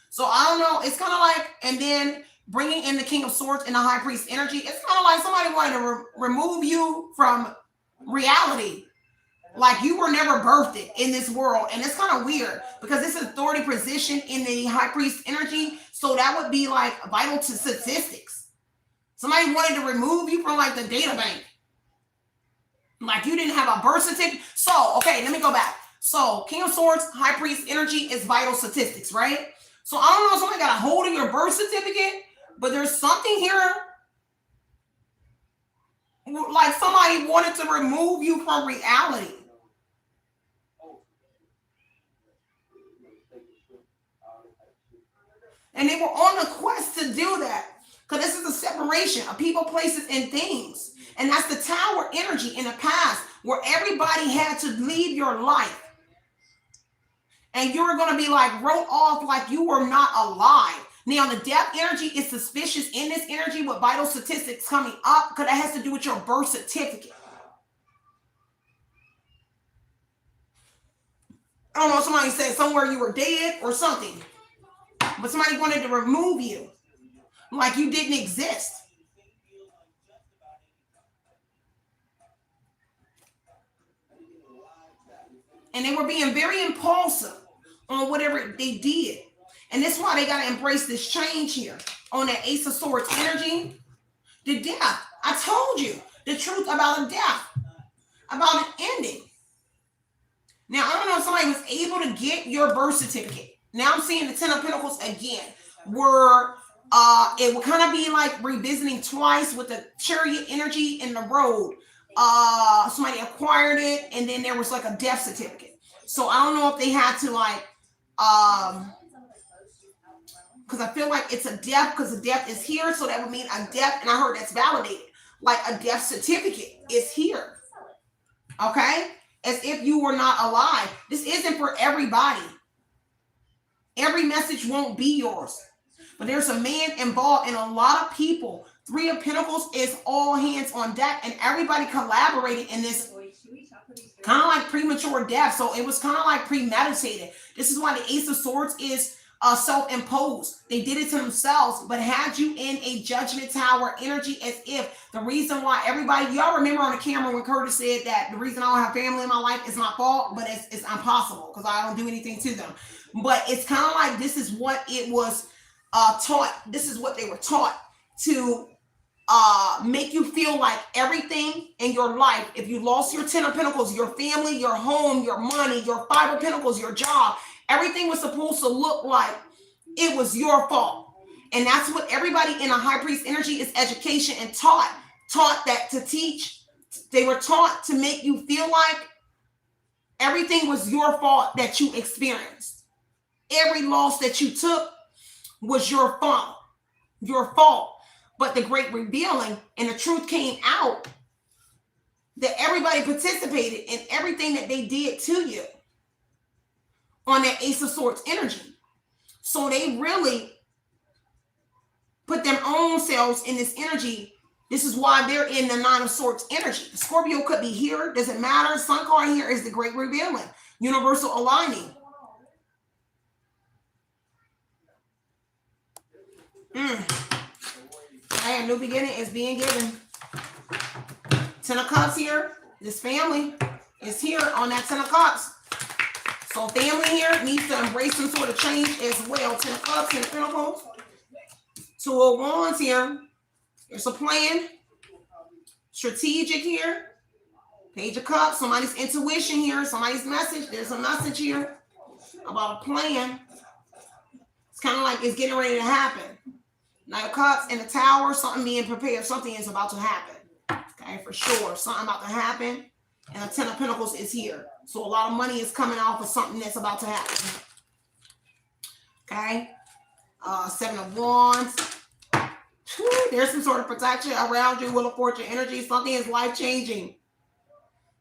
So I don't know. It's kind of like, and then bringing in the King of Swords and the High Priest energy, it's kind of like somebody wanted to remove you from reality. Like you were never birthed in this world. And it's kind of weird because this is authority position in the High Priest energy. So that would be like vital to statistics. Somebody wanted to remove you from like the data bank. Like you didn't have a birth certificate. So, okay, let me go back. So King of Swords, High Priest energy is vital statistics, right? So I don't know if somebody got a hold of your birth certificate, but there's something here like somebody wanted to remove you from reality. And they were on a quest to do that. Because this is a separation of people, places, and things. And that's the Tower energy in the past where everybody had to leave your life. And you were going to be like wrote off like you were not alive. Now, the death energy is suspicious in this energy with vital statistics coming up because that has to do with your birth certificate. I don't know, somebody said somewhere you were dead or something, but somebody wanted to remove you like you didn't exist. And they were being very impulsive on whatever they did. And that's why they got to embrace this change here on that Ace of Swords energy. The death. I told you the truth about a death, about an ending. Now, I don't know if somebody was able to get your birth certificate. Now I'm seeing the Ten of Pentacles again, where it would kind of be like revisiting twice with the Chariot energy in the road. Somebody acquired it, and then there was like a death certificate. So I don't know if they had to like, because I feel like it's a death, because the death is here, so that would mean a death, and I heard that's validated. Like a death certificate is here. Okay? As if you were not alive. This isn't for everybody. Every message won't be yours. But there's a man involved and a lot of people. Three of Pentacles is all hands on deck, and everybody collaborated in this kind of like premature death. So it was kind of like premeditated. This is why the Ace of Swords is self-imposed. They did it to themselves, but had you in a judgment tower energy, as if the reason why everybody, y'all remember on the camera when Curtis said that the reason I don't have family in my life is my fault, but it's impossible because I don't do anything to them. But it's kind of like this is what it was taught. This is what they were taught to make you feel like everything in your life, if you lost your Ten of Pentacles, your family, your home, your money, your Five of Pentacles, your job, everything was supposed to look like it was your fault. And that's what everybody in a high priest energy is education and taught that to teach. They were taught to make you feel like everything was your fault that you experienced. Every loss that you took was your fault. Your fault. But the great revealing and the truth came out that everybody participated in everything that they did to you on that Ace of Swords energy. So they really put their own selves in this energy. This is why they're in the Nine of Swords energy. The Scorpio could be here. Doesn't matter. Sun card here is the great revealing. Universal aligning. A new beginning is being given. Ten of Cups here. This family is here on that Ten of Cups. So family here needs to embrace some sort of change as well. Ten of Cups, Ten of Pentacles. Two of Wands here. There's a plan. Strategic here. Page of Cups. Somebody's intuition here. Somebody's message. There's a message here about a plan. It's kind of like it's getting ready to happen. Knight of Cups in the Tower. Something being prepared. Something is about to happen. Okay, for sure. Something about to happen. And the Ten of Pentacles is here. So a lot of money is coming off of something that's about to happen. Okay. Seven of Wands. There's some sort of protection around you. Wheel of Fortune energy. Something is life-changing.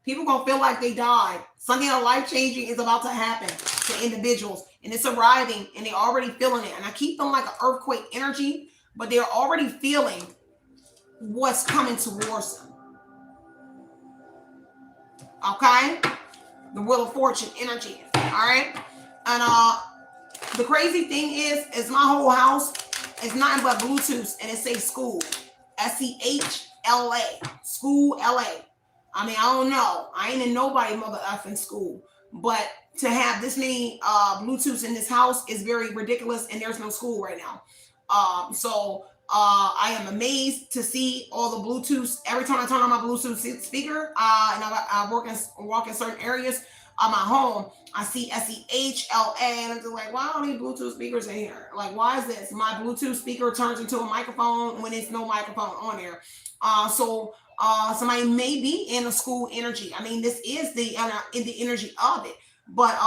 People going to feel like they died. Something life-changing is about to happen to individuals. And it's arriving. And they're already feeling it. And I keep feeling like an earthquake energy. But they're already feeling what's coming towards them. Okay? The Wheel of Fortune energy. All right? And the crazy thing is my whole house is nothing but Bluetooth, and it says school. SCHLA. School LA. I mean, I don't know. I ain't in nobody mother effing school. But to have this many Bluetooths in this house is very ridiculous, and there's no school right now. I am amazed to see all the Bluetooths. Every time I turn on my Bluetooth speaker, and I walk in certain areas of my home, I see SCHLA, and I'm just like, why don't need Bluetooth speakers in here? Like, why is this? My Bluetooth speaker turns into a microphone when it's no microphone on there. Somebody may be in a school energy. I mean, this is the energy of it. But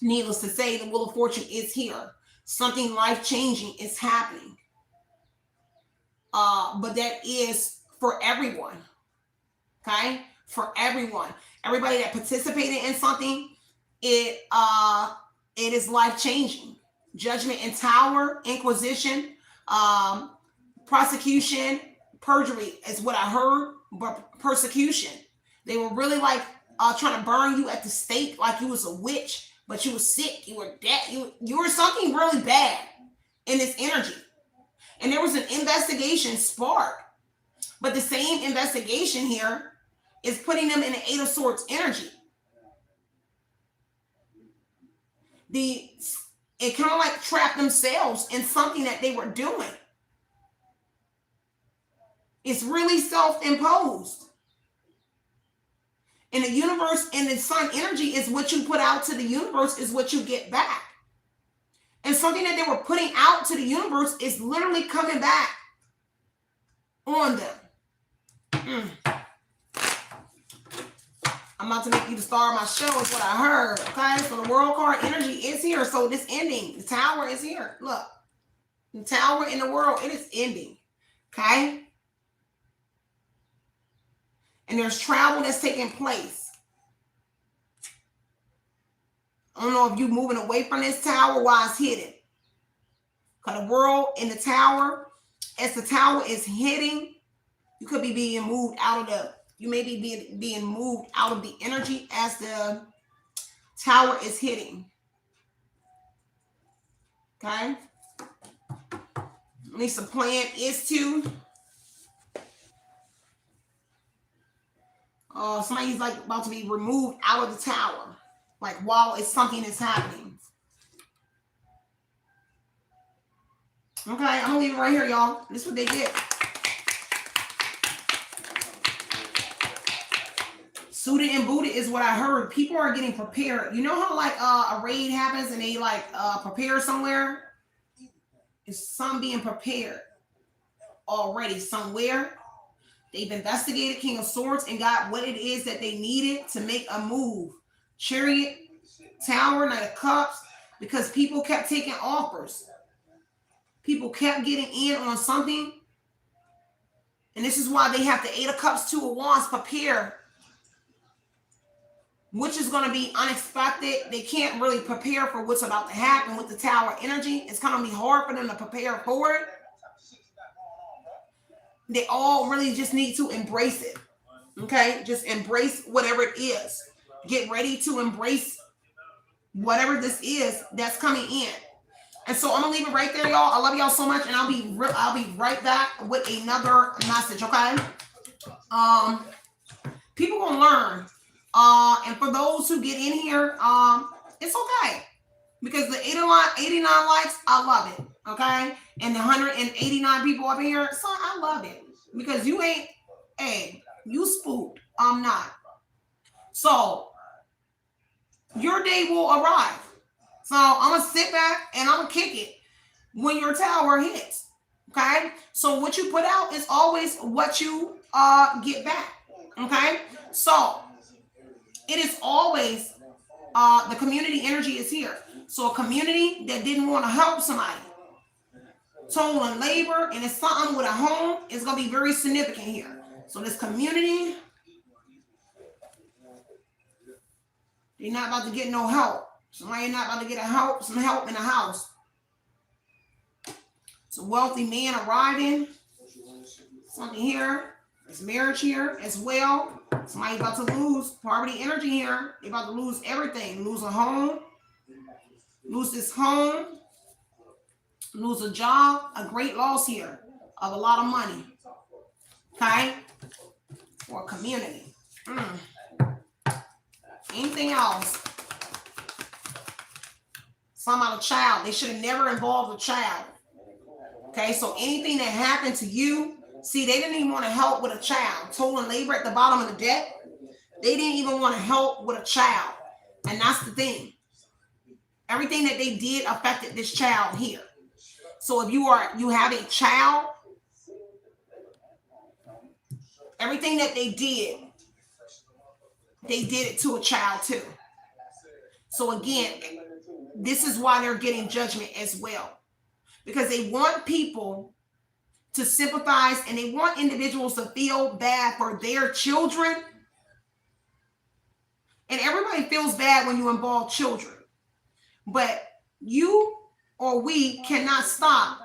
needless to say, the Wheel of Fortune is here. Something life-changing is happening. But that is for everyone. Okay? For everyone. Everybody that participated in something, it is life-changing. judgment and tower, inquisition, prosecution, perjury is what I heard, but persecution. They were really like trying to burn you at the stake like you was a witch, but you were sick, you were dead, you were something really bad in this energy. And there was an investigation spark, but the same investigation here is putting them in the Eight of Swords energy. It kind of like trapped themselves in something that they were doing. It's really self-imposed. And the universe and the sun energy is what you put out to the universe is what you get back. And something that they were putting out to the universe is literally coming back on them. I'm about to make you the star of my show is what I heard. Okay, so the world card energy is here. So this ending, the tower is here. Look, the tower in the world, it is ending. Okay. And there's travel that's taking place. I don't know if you're moving away from this tower while it's hidden. Because the world in the tower, as the tower is hitting, you could be being moved out of the, you may be being moved out of the energy as the tower is hitting. Okay? At least the plan is to. Somebody's like about to be removed out of the tower. Like while it's something is happening. Okay, I'm gonna leave it right here, y'all. This is what they did. Suited and booted is what I heard. People are getting prepared. You know how like a raid happens and they like prepare somewhere? It's some being prepared already somewhere. They've investigated King of Swords and got what it is that they needed to make a move. Chariot, Tower, Knight of Cups, because people kept taking offers. People kept getting in on something. And this is why they have the Eight of Cups, Two of Wands prepare, which is going to be unexpected. They can't really prepare for what's about to happen with the Tower energy. It's going to be hard for them to prepare for it. They all really just need to embrace it. Okay? Just embrace whatever it is. Get ready to embrace whatever this is that's coming in. And so I'm gonna leave it right there, y'all. I love y'all so much, and I'll be right back with another message. Okay? People gonna learn. And for those who get in here, it's okay. Because the 89 likes, I love it. Okay? And the 189 people up here, so I love it. Because you ain't, hey, you spooked. I'm not. So your day will arrive. So I'm going to sit back and I'm going to kick it when your tower hits. Okay? So what you put out is always what you get back. Okay? So it is always the community energy is here. So a community that didn't want to help somebody, toll and labor, and it's something with a home, is going to be very significant here. So this community, they're not about to get no help. Somebody not about to get some help in the house. It's a wealthy man arriving. Something here. There's marriage here as well. Somebody about to lose poverty energy here. They're about to lose everything. Lose a home. Lose this home. Lose a job. A great loss here of a lot of money. Okay? For a community. Anything else? Some about a child. They should have never involved a child. Okay, so anything that happened to you, see, they didn't even want to help with a child. Toll and labor at the bottom of the deck. They didn't even want to help with a child. And that's the thing. Everything that they did affected this child here. So if you have a child, everything that they did it to a child too. So again, this is why they're getting judgment as well. Because they want people to sympathize and they want individuals to feel bad for their children. And everybody feels bad when you involve children. But you or we cannot stop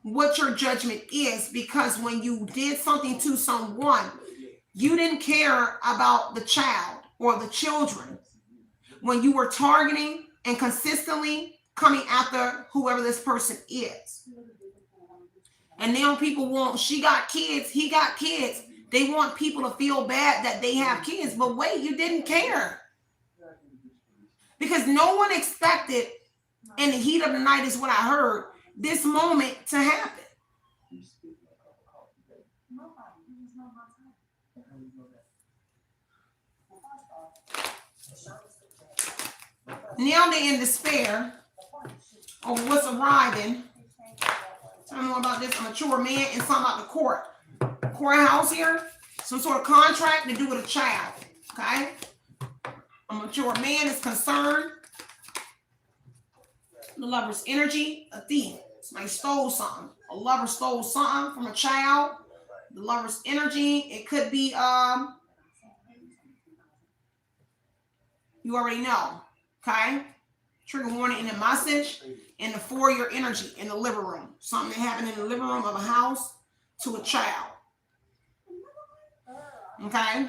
what your judgment is, because when you did something to someone, you didn't care about the child or the children when you were targeting and consistently coming after whoever this person is. And now people want, she got kids, he got kids. They want people to feel bad that they have kids. But wait, you didn't care. Because no one expected, in the heat of the night is what I heard, this moment to happen. Now they're in despair over what's arriving. Tell me more about this. A mature man and something about the courthouse here. Some sort of contract to do with a child. Okay? A mature man is concerned. The lover's energy, a thief. Somebody stole something. A lover stole something from a child. The lover's energy, it could be, you already know. Okay? Trigger warning in the message, in the foyer energy, in the living room. Something that happened in the living room of a house to a child. Okay?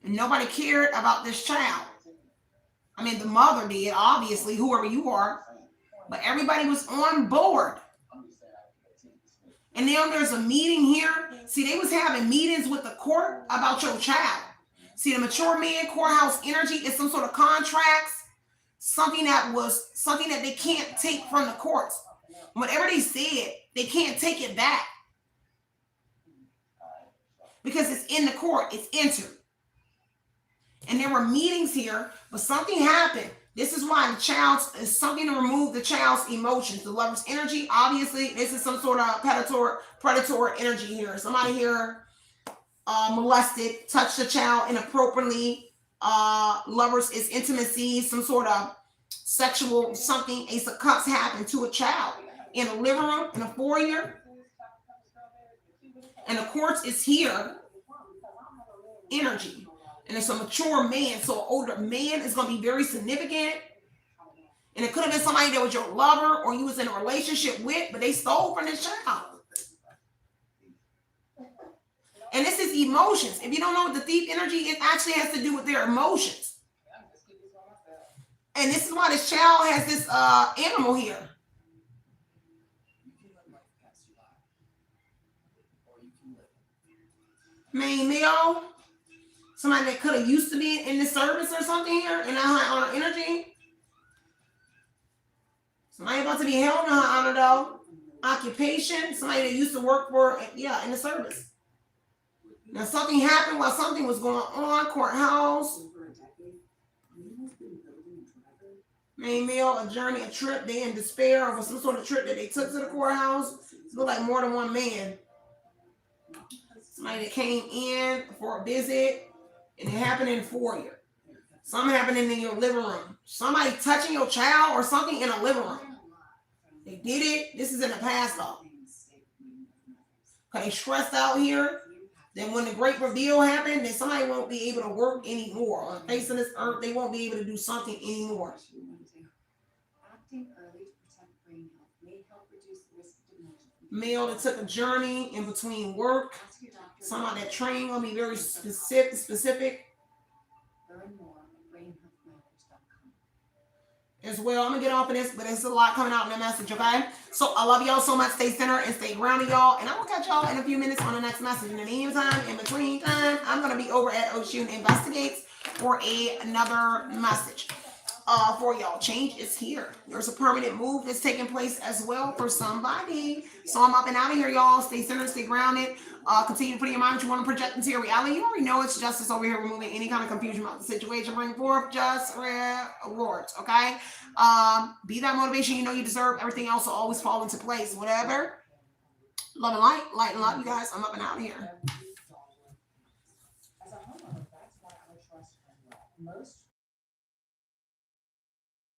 And nobody cared about this child. I mean, the mother did, obviously, whoever you are. But everybody was on board. And now there's a meeting here. See, they was having meetings with the court about your child. See, the mature man, courthouse energy is some sort of contracts, something that they can't take from the courts. Whatever they said, they can't take it back. Because it's in the court, it's entered. And there were meetings here, but something happened. This is why the child is something to remove the child's emotions. The lover's energy, obviously, this is some sort of predator energy here. Somebody here molested, touched the child inappropriately. Lovers is intimacy, some sort of sexual something. Ace of Cups happened to a child in a living room, in a foyer. And the courts is here. Energy. And it's a mature man, so an older man is going to be very significant. And it could have been somebody that was your lover or you was in a relationship with, but they stole from this child. And this is emotions. If you don't know what the thief energy is, it actually has to do with their emotions. And this is why this child has this animal here. Main male. Somebody that could have used to be in the service or something here in that high honor energy. Somebody about to be held in high honor though. Occupation. Somebody that used to work for, in the service. Now something happened while something was going on. Courthouse. Main male, a journey, a trip. They in despair over some sort of trip that they took to the courthouse. It looked like more than one man. Somebody that came in for a visit. And it happened in foyer. Something happening in your living room. Somebody touching your child or something in a living room. They did it. This is in the past though. Okay, stressed out here. Then when the great reveal happened, then somebody won't be able to work anymore. On the face of this earth, they won't be able to do something anymore. Male that took a journey in between work. Somebody that trained gonna be very specific. As well, I'm gonna get off of this, but there's a lot coming out in the message, okay? So I love y'all so much. Stay centered and stay grounded, y'all. And I will catch y'all in a few minutes on the next message. In the meantime, in between time, I'm gonna be over at Oshun Investigates for another message. For y'all, change is here. There's a permanent move that's taking place as well for somebody. So I'm up and out of here, y'all. Stay centered, stay grounded. Continue to put in your mind what you want to project into your reality. You already know it's justice over here, removing any kind of confusion about the situation. Bring forth just rewards, okay? Be that motivation you know you deserve. Everything else will always fall into place. Whatever. Love and light, light and love, you guys. I'm up and out of here. As a homeowner, that's why I trust most